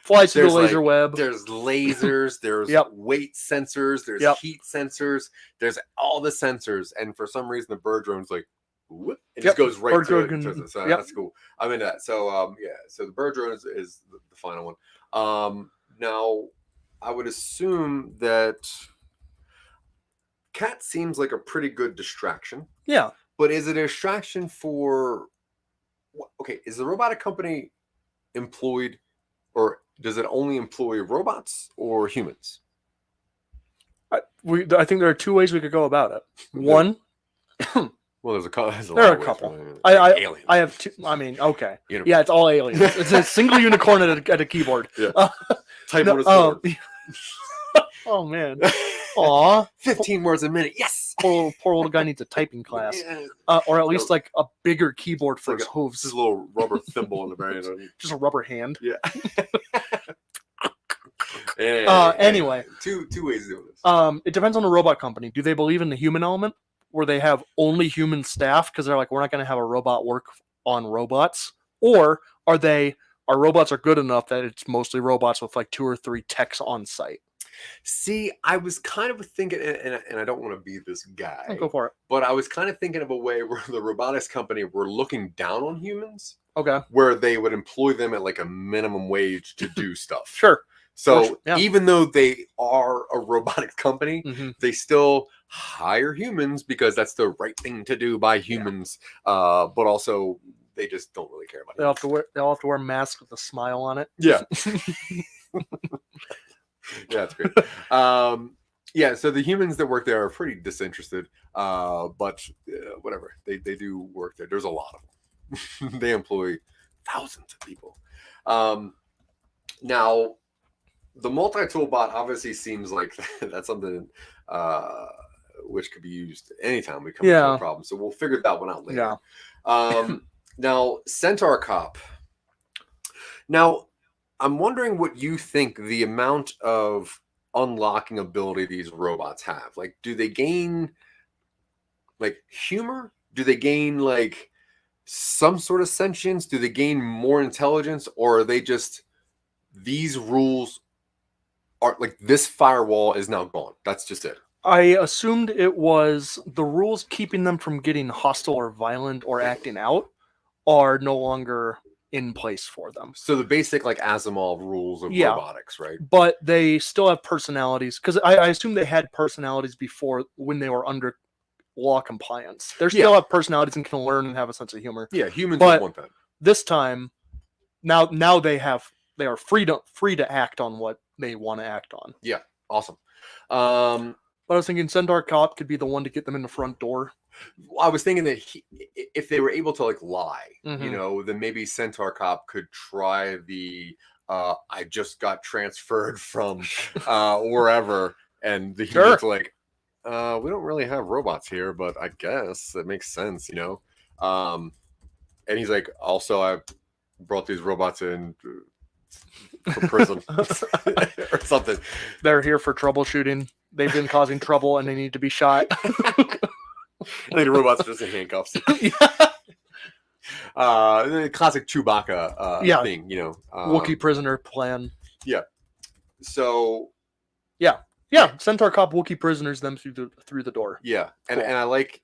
flies through the laser web. There's lasers, there's weight sensors, there's heat sensors, there's all the sensors, and for some reason the Bird Drone's like, whoop, it just goes right to it. So that's cool. I'm into that. So so the Bird Drone is the final one. Now, I would assume that Cat seems like a pretty good distraction. Yeah. But is it a distraction for... Okay, is the robotic company employed, or does it only employ robots or humans? I think there are 2 ways we could go about it. One... Well, there are a couple. I have 2. I mean, okay. Yeah, it's all aliens. It's a single unicorn at a keyboard. Yeah. Type on a sword. Oh, man. Aw. 15 words a minute. Yes. Poor little guy needs a typing class. Or at least, like, a bigger keyboard for his hooves. Just a little rubber thimble in the very end. Just a rubber hand. Yeah. Anyway. Two ways of doing this. It depends on the robot company. Do they believe in the human element, where they have only human staff because they're like, we're not going to have a robot work on robots? Or our robots are good enough that it's mostly robots with like 2 or 3 techs on site? See, I was kind of thinking, and I don't want to be this guy, Go for it. but I was kind of thinking of a way where the robotics company were looking down on humans, Okay. where they would employ them at like a minimum wage to do stuff. Sure. So Yeah. even though they are a robotics company, Mm-hmm. they still hire humans because that's the right thing to do by humans. But also they just don't really care about it. They'll have to wear masks with a smile on it. Yeah. Yeah, that's great. Yeah, so the humans that work there are pretty disinterested, but whatever. They do work there. There's a lot of them. They employ thousands of people. Now, the multi-tool bot obviously seems like that's something which could be used anytime we come into a problem. So we'll figure that one out later. Yeah. Now, Centaur Cop. Now, I'm wondering what you think the amount of unlocking ability these robots have. Like, do they gain like humor? Do they gain like some sort of sentience? Do they gain more intelligence? Or are they just these rules are like this firewall is now gone? That's just it. I assumed it was the rules keeping them from getting hostile or violent or acting out are no longer in place for them. So the basic like Asimov rules of robotics, right? But they still have personalities because I assume they had personalities before when they were under law compliance. They still have personalities and can learn and have a sense of humor. Yeah, humans don't want that. This time, now they are free to act on what they want to act on. Yeah, awesome. But I was thinking Centaur Cop could be the one to get them in the front door. I was thinking that if they were able to like lie, Mm-hmm. then maybe Centaur Cop could try the I just got transferred from wherever, and the humans are like, we don't really have robots here, but I guess it makes sense, and he's like, also I brought these robots in for prison or something. They're here for troubleshooting. They've been causing trouble and they need to be shot. I think the robots are just in handcuffs. The classic Chewbacca thing, Wookiee prisoner plan. Yeah. So. Yeah. Centaur Cop Wookiee prisoners them through the door. Yeah, and cool. And I like.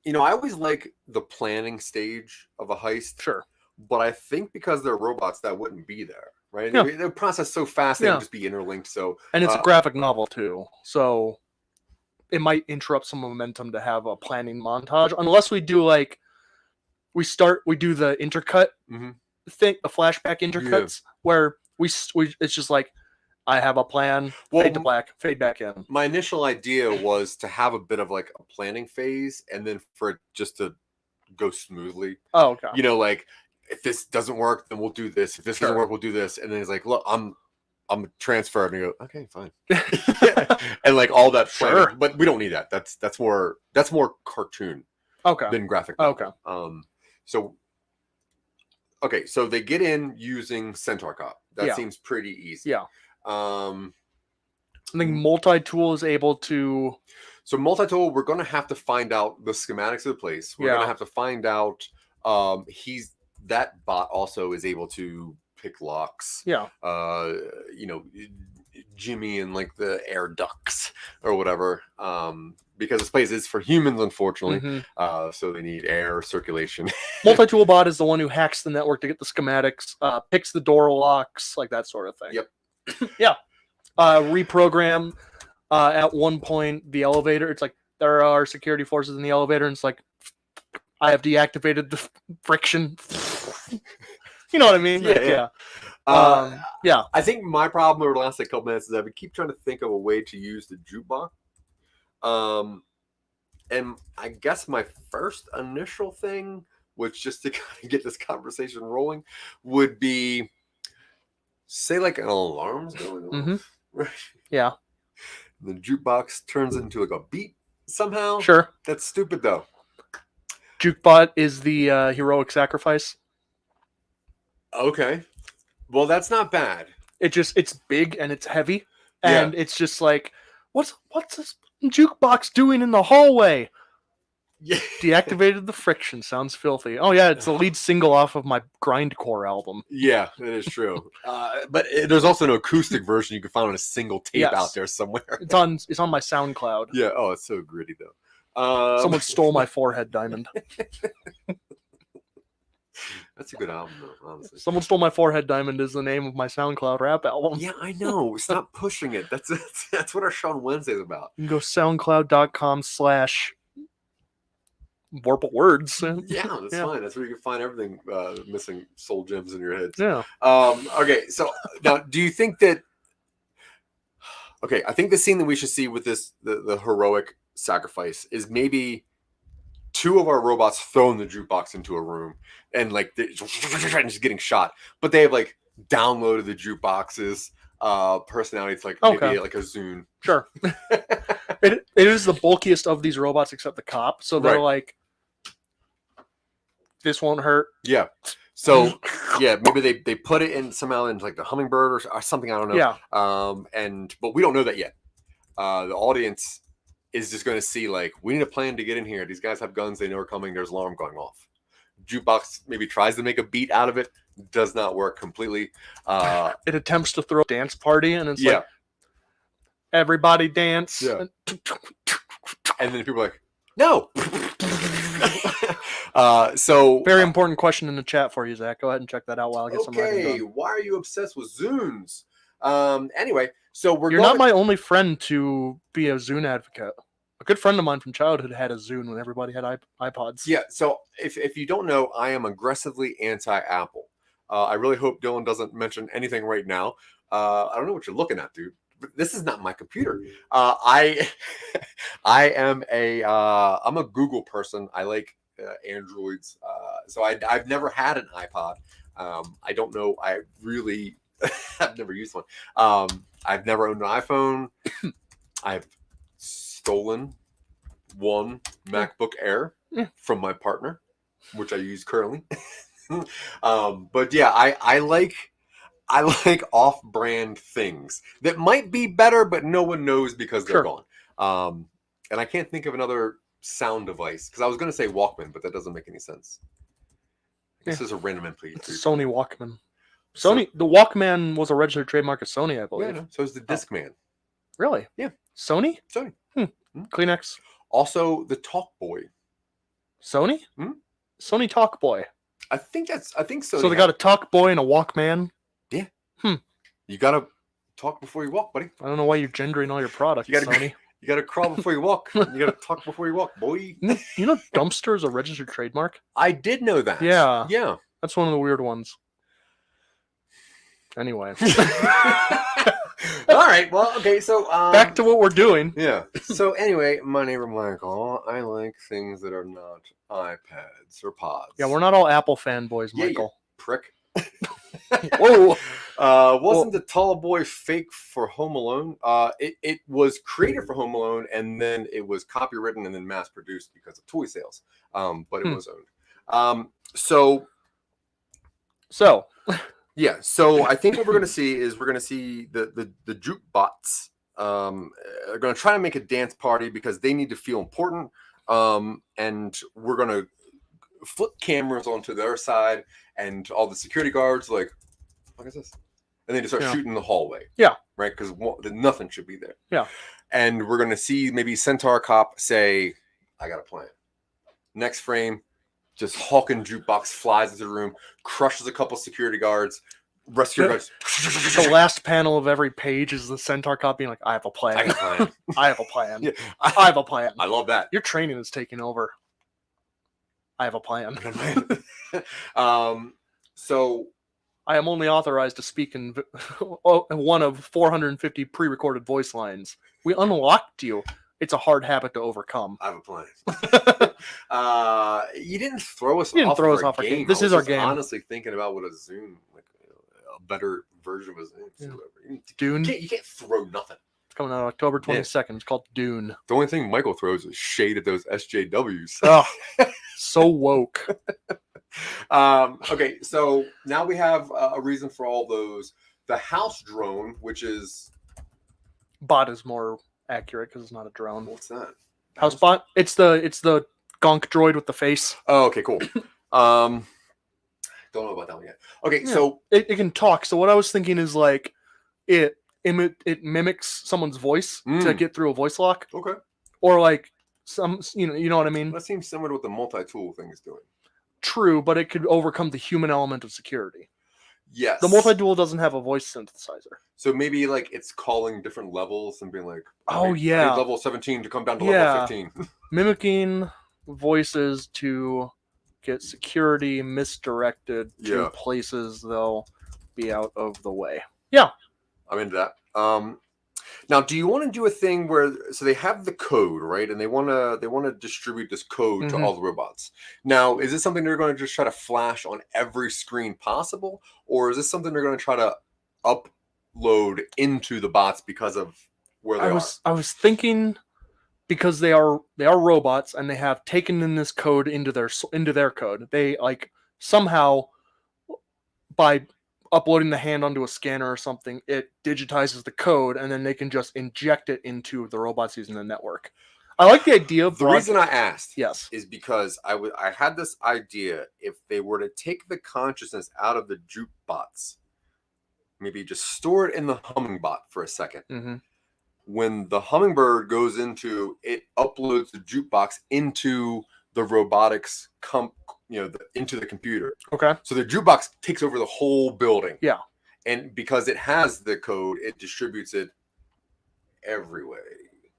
I always like the planning stage of a heist. Sure. But I think because they're robots, that wouldn't be there, right? Yeah. They process so fast, they would just be interlinked. So, and it's a graphic novel too, so it might interrupt some momentum to have a planning montage, unless we do like we do the intercut thing, the flashback intercuts, where we it's just like I have a plan, fade to black, fade back in. My initial idea was to have a bit of like a planning phase, and then for it just to go smoothly. Oh, okay. Like. If this doesn't work, then we'll do this. If this doesn't work, we'll do this. And then he's like, look, I'm transferred. And you go, okay, fine. And like all that. Sure. But we don't need that. That's more cartoon. Okay. Than graphic. Okay. So they get in using Centaur Cop. That seems pretty easy. Yeah. I think multi-tool is able to. So multi-tool, we're going to have to find out the schematics of the place. We're going to have to find out. That bot also is able to pick locks. Yeah. Jimmy and like the air ducts or whatever. Because this place is for humans, unfortunately. So they need air circulation. Multi-tool bot is the one who hacks the network to get the schematics, picks the door locks, like that sort of thing. Yep. Yeah. Reprogram. At one point, the elevator. It's like there are security forces in the elevator, and it's like. I have deactivated the friction. You know what I mean? Yeah. Yeah. I think my problem over the last couple minutes is I would keep trying to think of a way to use the jukebox. And I guess my first initial thing, which just to kind of get this conversation rolling, would be say like an alarm's going off. Right? Yeah. The jukebox turns into like a beat somehow. Sure. That's stupid though. Jukebot is the heroic sacrifice. Okay. Well, that's not bad. It's big and it's heavy. And it's just like, what's this jukebox doing in the hallway? Yeah. Deactivated the friction. Sounds filthy. Oh yeah, it's the lead single off of my grindcore album. Yeah, that is true. But there's also an acoustic version you can find on a single tape out there somewhere. It's on my SoundCloud. Yeah. Oh, it's so gritty though. Someone stole my Forehead Diamond. That's a good album though, honestly. Someone Stole My Forehead Diamond is the name of my SoundCloud rap album. Yeah, I know. Stop pushing it. That's what our show on Wednesday is about. You can go soundcloud.com/ warp of words. Yeah, that's fine. That's where you can find everything missing soul gems in your head. Yeah. Okay, so now do you think that I think the scene that we should see with this the heroic sacrifice is maybe two of our robots throwing the jukebox into a room and like just getting shot, but they have like downloaded the jukebox's personality. It's like maybe like a Zune. Sure. it is the bulkiest of these robots except the cop, so they're like, this won't hurt. Yeah. So yeah, maybe they put it in somehow into like the hummingbird or something. I don't know. Yeah. But we don't know that yet. The audience is just going to see like, we need a plan to get in here. These guys have guns. They know we're coming. There's an alarm going off. Jukebox maybe tries to make a beat out of it. Does not work completely. It attempts to throw a dance party, and it's like, everybody dance. Yeah. And then people are like, no. So very important question in the chat for you, Zach. Go ahead and check that out while I get some writing done. Why are you obsessed with Zunes? Anyway, so you're not my only friend to be a Zune advocate. A good friend of mine from childhood had a Zune when everybody had iPods. Yeah, so if you don't know, I am aggressively anti-Apple. I really hope Dylan doesn't mention anything right now. I don't know what you're looking at, dude. But this is not my computer. I'm a Google person. I like Androids. So I've never had an iPod. I don't know. I really I've never used one. I've never owned an iPhone. I've stolen one MacBook Air from my partner, which I use currently. But yeah, I like off-brand things that might be better, but no one knows because they're gone. And I can't think of another sound device because I was going to say Walkman, but that doesn't make any sense. This is a random MP3. It's a Sony Walkman. The Walkman was a registered trademark of Sony, I believe. Yeah, so is the Discman. Really? Yeah. Sony? Sony. Kleenex. Also, the Talk Boy. Sony? Sony Talk Boy. I think so. So they got a Talk Boy and a Walkman? Yeah. You got to talk before you walk, buddy. I don't know why you're gendering all your products, Sony. You got to crawl before you walk. You got to talk before you walk, boy. You know dumpster is a registered trademark? I did know that. Yeah. Yeah. That's one of the weird ones. Anyway. All right. Well, okay. So back to what we're doing. Yeah. So anyway, my neighbor Michael, I like things that are not iPads or pods. Yeah, we're not all Apple fanboys, Michael. You prick. Whoa. Wasn't the Tall Boy fake for Home Alone? It was created for Home Alone, and then it was copywritten and then mass produced because of toy sales. But it was owned. So yeah. So I think what we're going to see is the jukebots are going to try to make a dance party because they need to feel important. And we're going to flip cameras onto their side, and all the security guards like, what is this? And they just start shooting in the hallway. Yeah. Right? Because nothing should be there. Yeah. And we're going to see maybe Centaur Cop say, I got a plan. Next frame, just Hawking Jukebox flies into the room, crushes a couple security guards. Rest of your guys. The last panel of every page is the Centaur Cop being like, I have a plan. I got a plan. I have a plan. Yeah. I have a plan. I love that. Your training is taking over. I have a plan. So I am only authorized to speak in one of 450 pre-recorded voice lines. We unlocked you. It's a hard habit to overcome. I have a plan. You didn't throw us off our game. This is our game. Honestly, thinking about what a Zune, like a better version of a Zune. Yeah. Dune. You can't throw nothing. It's coming out October 22nd. Yeah. It's called Dune. The only thing Michael throws is shade at those SJWs. Oh, so woke. Okay, so now we have a reason for all those. The house drone, which is bot, is more accurate because it's not a drone. What's that? Housebot? It's the gonk droid with the face. Oh, okay, cool. Don't know about that one yet. Okay, Yeah. so It can talk. So what I was thinking is like it mimics someone's voice to get through a voice lock. Okay. Or like some, you know what I mean? That seems similar to what the multi-tool thing is doing. True, but it could overcome the human element of security. Yes. The multi-tool doesn't have a voice synthesizer. So maybe like it's calling different levels and being like, oh I yeah, need level 17 to come down to level 15. Mimicking voices to get security misdirected to places they'll be out of the way. Yeah. I'm into that. Now, do you want to do a thing where so they have the code, right? And they want to distribute this code to all the robots. Now, is this something they're going to just try to flash on every screen possible, or is this something they're going to try to upload into the bots because of where they are? I was thinking because they are robots and they have taken in this code into their code. They like somehow by uploading the hand onto a scanner or something, it digitizes the code, and then they can just inject it into the robots using the network. I like the idea of the reason I asked is because I had this idea if they were to take the consciousness out of the jukebots, maybe just store it in the hummingbot for a second. Mm-hmm. When the hummingbird goes into it, uploads the jukebox into the robotics into the computer. Okay. So the jukebox takes over the whole building. Yeah. And because it has the code, it distributes it every way.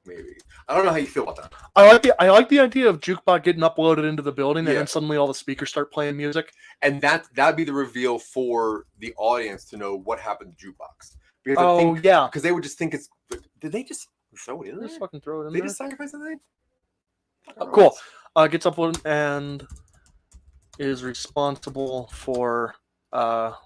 Maybe. I don't know how you feel about that. I like the idea of jukebox getting uploaded into the building and then suddenly all the speakers start playing music. And that'd be the reveal for the audience to know what happened to jukebox. Because because they would just think it's. Did they just throw it in there? Just fucking throw it in there. They just sacrifice anything? Cool. Gets uploaded and is responsible for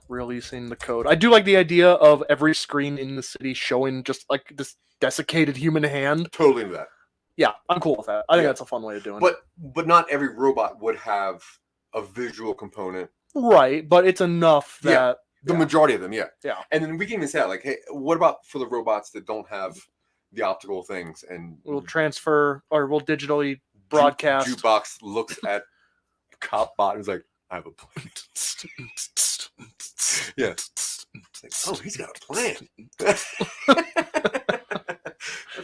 releasing the code. I do like the idea of every screen in the city showing just like this desiccated human hand. Totally into that. Yeah, I'm cool with that. I think that's a fun way of doing it. But not every robot would have a visual component. Right, but it's enough that the majority of them, yeah. And then we can even say like, hey, what about for the robots that don't have the optical things? And we'll transfer or we'll digitally broadcast. Jukebox looks at cop bot and is like, I have a plan. Yeah. It's like, oh, he's got a plan. That's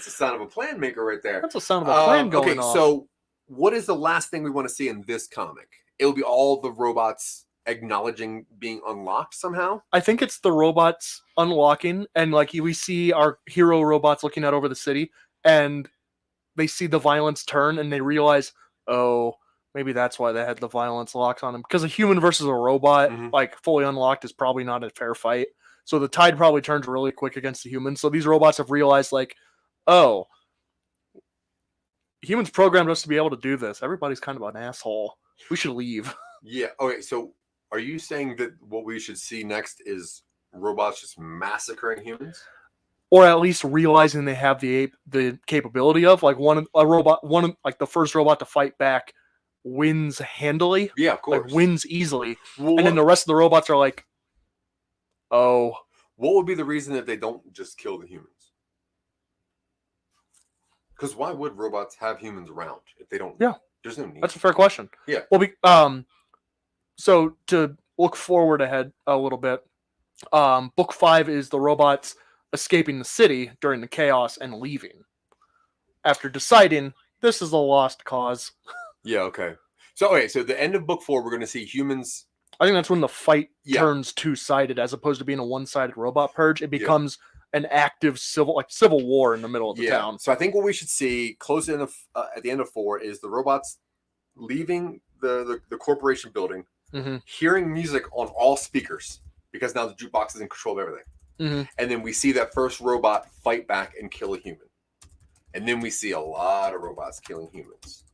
the sound of a plan maker right there. That's the sound of a plan going on. So what is the last thing we want to see in this comic? It'll be all the robots acknowledging being unlocked somehow. I think it's the robots unlocking, and like we see our hero robots looking out over the city, and they see the violence turn, and they realize, oh, maybe that's why they had the violence locks on them. Because a human versus a robot, like fully unlocked, is probably not a fair fight. So the tide probably turns really quick against the humans. So these robots have realized, like, oh, humans programmed us to be able to do this. Everybody's kind of an asshole. We should leave. Yeah. Okay. So are you saying that what we should see next is robots just massacring humans? Or at least realizing they have the capability of, like, like the first robot to fight back wins handily. Yeah, of course. Like, wins easily. Well, and then the rest of the robots are like, oh. What would be the reason that they don't just kill the humans? Because why would robots have humans around if they don't? Yeah. There's no need. That's a fair question. Yeah. Well, so to look forward ahead a little bit, book 5 is the robots escaping the city during the chaos and leaving after deciding this is a lost cause. Yeah. Okay. So the end of book 4, we're going to see humans. I think that's when the fight turns two-sided as opposed to being a one-sided robot purge. It becomes an active civil war in the middle of the town. So I think what we should see close in at the end of 4 is the robots leaving the corporation building, hearing music on all speakers because now the jukebox is in control of everything. And then we see that first robot fight back and kill a human. And then we see a lot of robots killing humans.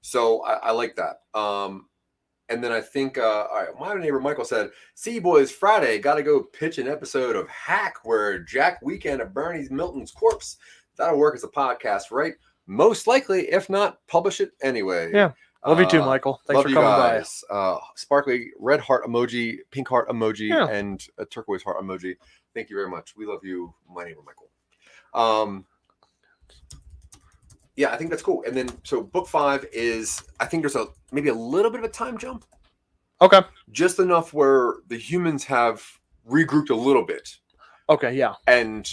So I like that. And then I think, all right, my neighbor Michael said, see, boys, Friday, got to go pitch an episode of Hack where Jack Weekend of Bernie's Milton's Corpse. That'll work as a podcast, right? Most likely, if not, publish it anyway. Yeah. Love you too, Michael. Thanks for coming by. Sparkly red heart emoji, pink heart emoji, and a turquoise heart emoji. Thank you very much. We love you, my neighbor Michael. Yeah, I think that's cool. And then so book 5 is, I think there's maybe a little bit of a time jump. Okay. Just enough where the humans have regrouped a little bit. Okay, yeah. And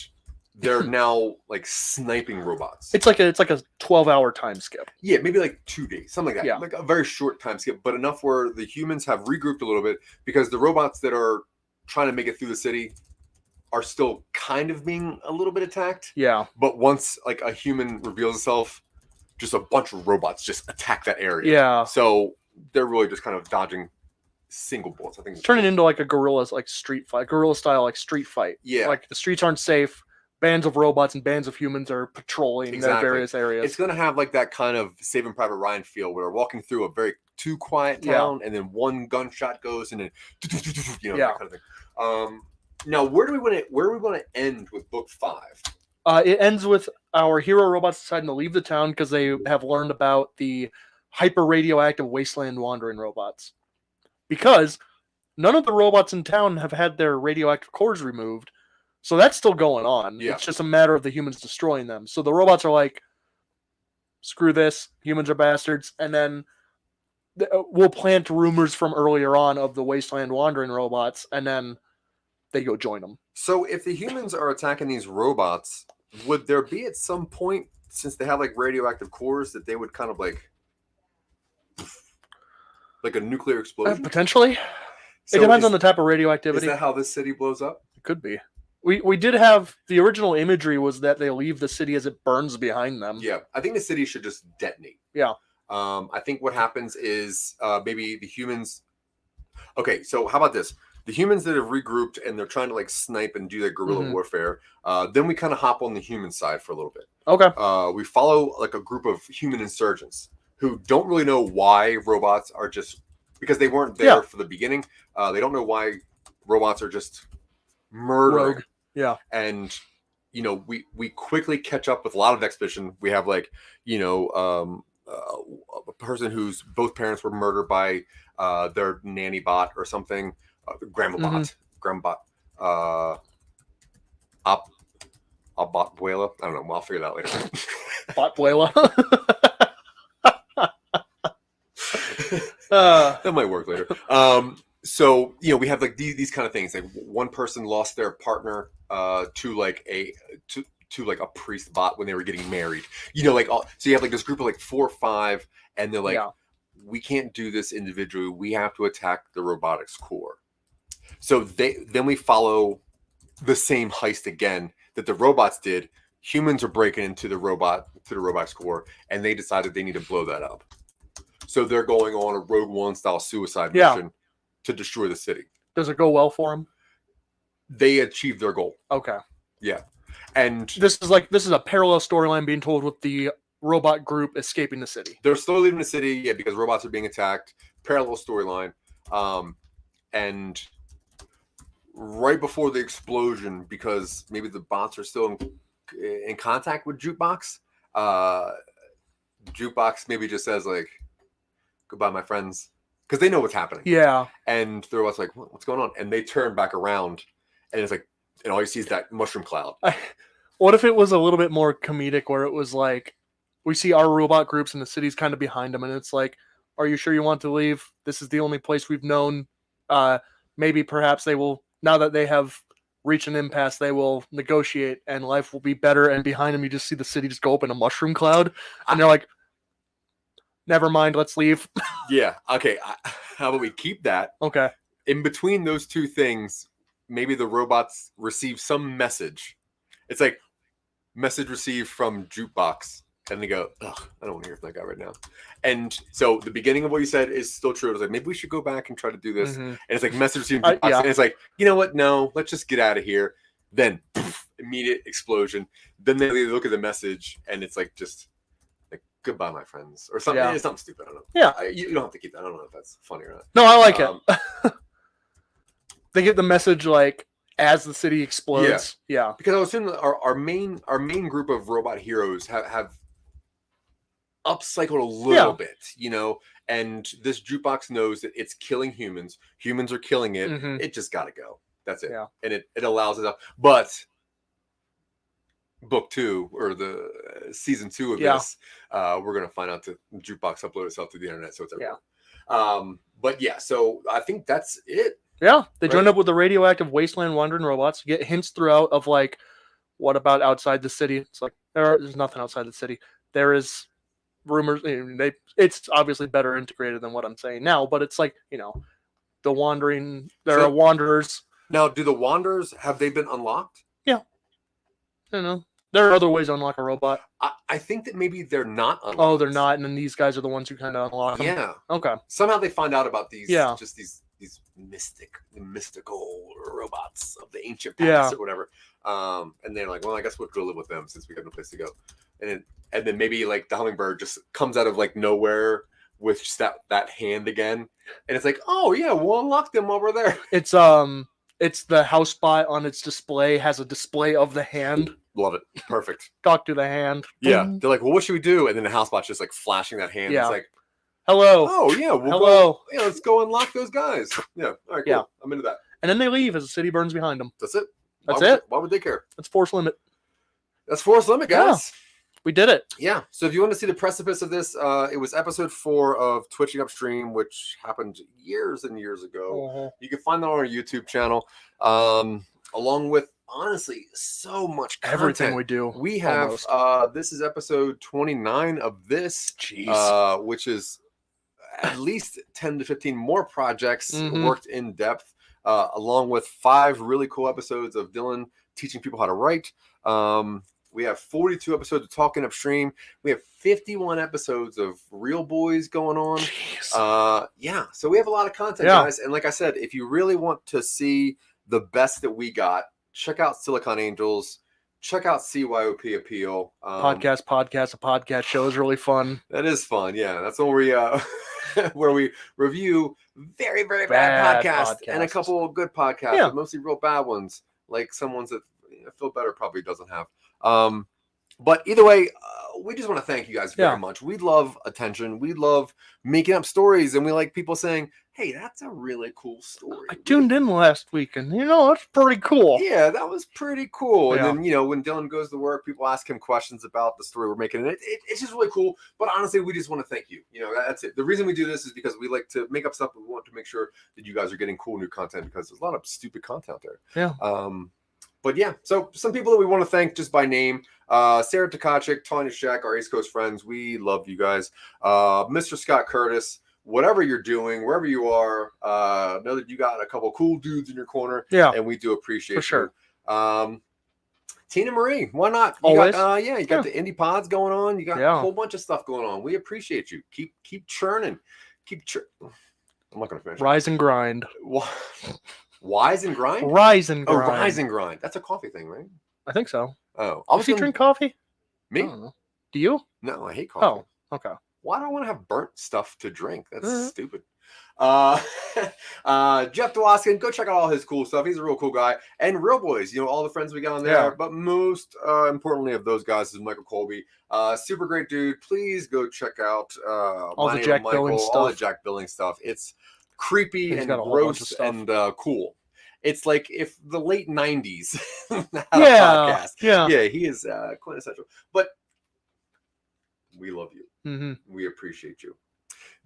they're now like sniping robots. It's like a 12-hour time skip. Yeah, maybe like 2 days, something like that. Yeah. Like a very short time skip, but enough where the humans have regrouped a little bit because the robots that are trying to make it through the city are still kind of being a little bit attacked. Yeah. But once like a human reveals itself, just a bunch of robots just attack that area. Yeah. So they're really just kind of dodging single bullets. I think it's turning into like a guerrilla street fight, guerrilla style like street fight. Yeah. Like the streets aren't safe. Bands of robots and bands of humans are patrolling the various areas. It's going to have like that kind of Saving Private Ryan feel where we're walking through a very too quiet town and then one gunshot goes and then that kind of thing. Now where do we want to end with book 5? It ends with our hero robots deciding to leave the town because they have learned about the hyper radioactive wasteland wandering robots. Because none of the robots in town have had their radioactive cores removed. So that's still going on. Yeah. It's just a matter of the humans destroying them. So the robots are like, screw this, humans are bastards. And then we'll plant rumors from earlier on of the wasteland wandering robots, and then they go join them. So if the humans are attacking these robots, would there be at some point, since they have like radioactive cores, that they would kind of like a nuclear explosion? Potentially. So it depends on the type of radioactivity. Is that how this city blows up? It could be. We did have the original imagery was that they leave the city as it burns behind them. Yeah, I think the city should just detonate. Yeah. I think what happens is maybe the humans. Okay, so how about this? The humans that have regrouped and they're trying to like snipe and do their guerrilla warfare. Then we kind of hop on the human side for a little bit. Okay. We follow like a group of human insurgents who don't really know why robots are just because they weren't there for the beginning. They don't know why robots are just murdering. Rogue. Yeah. And we quickly catch up with a lot of exposition. We have like a person whose both parents were murdered by their nanny bot or something, grandma bot, Abuela. I don't know. I'll figure that out later. Botbuela. That might work later. So we have like these kind of things. Like one person lost their partner to like a priest bot when they were getting married. So you have like this group of like 4 or 5, and they're like, we can't do this individually. We have to attack the robotics core. So then we follow the same heist again that the robots did. Humans are breaking into the robotics core, and they decided they need to blow that up. So they're going on a Rogue One style suicide mission to destroy the city. Does it go well for them? They achieved their goal. Okay. Yeah. And this is a parallel storyline being told with the robot group escaping the city. They're still leaving the city, because robots are being attacked. Parallel storyline. And right before the explosion, because maybe the bots are still in contact with Jukebox, Jukebox maybe just says like, goodbye, my friends. Because they know what's happening. Yeah. And they're like, what's going on? And they turn back around, and it's like, and all you see is that mushroom cloud. What if it was a little bit more comedic, where it was like, we see our robot groups and the city's kind of behind them, and it's like, are you sure you want to leave? This is the only place we've known. Maybe perhaps they will, now that they have reached an impasse, they will negotiate and life will be better. And behind them, you just see the city just go up in a mushroom cloud. And they're like, never mind, let's leave. Yeah. Okay. How about we keep that? Okay. In between those two things, maybe the robots receive some message. It's like message received from Jukebox. And they go, ugh, I don't want to hear from that guy right now. And so the beginning of what you said is still true. It was like, maybe we should go back and try to do this. And it's like message received from Jukebox. And it's like, you know what? No, let's just get out of here. Then poof, immediate explosion. Then they look at the message and it's like just like, goodbye, my friends. Or something. It's something stupid. I don't know. Yeah. You don't have to keep that. I don't know if that's funny or not. No, I like it. They get the message like as the city explodes. Yeah. Because I was assuming our main group of robot heroes have upcycled a little bit, and this Jukebox knows that it's killing humans. Humans are killing it. It just got to go. That's it. Yeah. And it allows it up. But book 2 or the season 2 of Yeah. this, we're gonna find out the jukebox upload itself to the internet, so it's everywhere. But yeah, so I think that's it. Yeah, they Right. joined up with the radioactive wasteland wandering robots. Get hints throughout of like, what about outside the city? It's like there's nothing outside the city. There is rumors. It's obviously better integrated than what I'm saying now, but it's like, you know, the wandering. There are wanderers. Now, do the Wanderers, have they been unlocked? Yeah, you know, there are other ways to unlock a robot. I think that maybe they're not unlocked. Oh, they're not, and then these guys are the ones who kind of unlock them. Yeah. Okay. Somehow they find out about these. Yeah. Just these mystical robots of the ancient past or whatever. And they're like, well, I guess we'll go live with them since we got no place to go. And then maybe like the hummingbird just comes out of like nowhere with just that hand again, and it's like, oh yeah, we'll unlock them while we're there. It's the house bot on its display has a display of the hand. Love it. Perfect. Talk to the hand. Yeah. Boom. They're like, well, what should we do? And then the housebot's just like flashing that hand. Yeah. It's like, hello. oh yeah, Hello. Yeah, let's go unlock those guys. Yeah. All right. Cool. Yeah. I'm into that. And then they leave as the city burns behind them. That's it. That's it. Why would they care? That's force limit. That's Force Limit, guys. We did it. Yeah. So if you want to see the precipice of this, it was episode 4 of Twitching UpStream, which happened years and years ago. You can find that on our YouTube channel, along with honestly so much content. Everything we do. We have this is episode 29 of this, which is at least 10 to 15 more projects worked in depth, along with 5 really cool episodes of Dylan teaching people how to write. We have 42 episodes of Talking Upstream. We have 51 episodes of Real Boys going on. Yeah, so we have a lot of content, guys. And like I said, if you really want to see the best that we got, check out Silicon Angels. Check out APP.eal. A podcast show is really fun. That is fun. Yeah, that's when we where we review very, very bad podcasts and a couple of good podcasts, but mostly real bad ones, like some ones that Feel Better probably doesn't have. But either way, we just want to thank you guys very much. We love attention. We love making up stories, and we like people saying, hey, that's a really cool story. I tuned in last week, and that's pretty cool. Yeah, that was pretty cool. And then, when Dylan goes to work, people ask him questions about the story we're making, and it's just really cool. But honestly, we just want to thank you. That's it. The reason we do this is because we like to make up stuff, but we want to make sure that you guys are getting cool new content, because there's a lot of stupid content out there. Yeah. But yeah, so some people that we want to thank just by name, Sarah Tkachik, Tanya Shack, our East Coast friends. We love you guys. Mr. Scott Curtis, whatever you're doing, wherever you are, know that you got a couple cool dudes in your corner. Yeah. And we do appreciate you. For sure. Tina Marie, why not? You Always. You got the indie pods going on. You got a whole bunch of stuff going on. We appreciate you. Keep churning. I'm not going to finish. Rise and grind. Wise and grind? Rise and grind. Oh, rise and grind. That's a coffee thing, right? I think so. Oh. Does he drink coffee? Me? I don't know. Do you? No, I hate coffee. Oh, okay. Why do I want to have burnt stuff to drink? That's stupid. Jeff Dwoskin, go check out all his cool stuff. He's a real cool guy. And Real Boys, all the friends we got on there. Yeah. But most importantly of those guys is Michael Colby. Super great dude. Please go check out all the Jack Billing stuff. All the Jack Billing stuff. It's creepy and gross and cool. It's like if the late 90s had a podcast. Yeah, he is quintessential. But we love you. Mm-hmm. We appreciate you.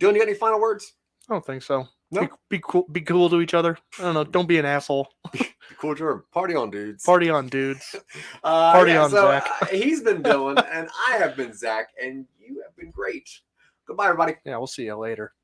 Dylan, you got any final words? I don't think so. No? Be cool to each other. I don't know. Don't be an asshole. Be cool to her. Party on, dudes. Party on, dudes. Party on, Zach. He's been Dylan, and I have been Zach, and you have been great. Goodbye, everybody. Yeah, we'll see you later.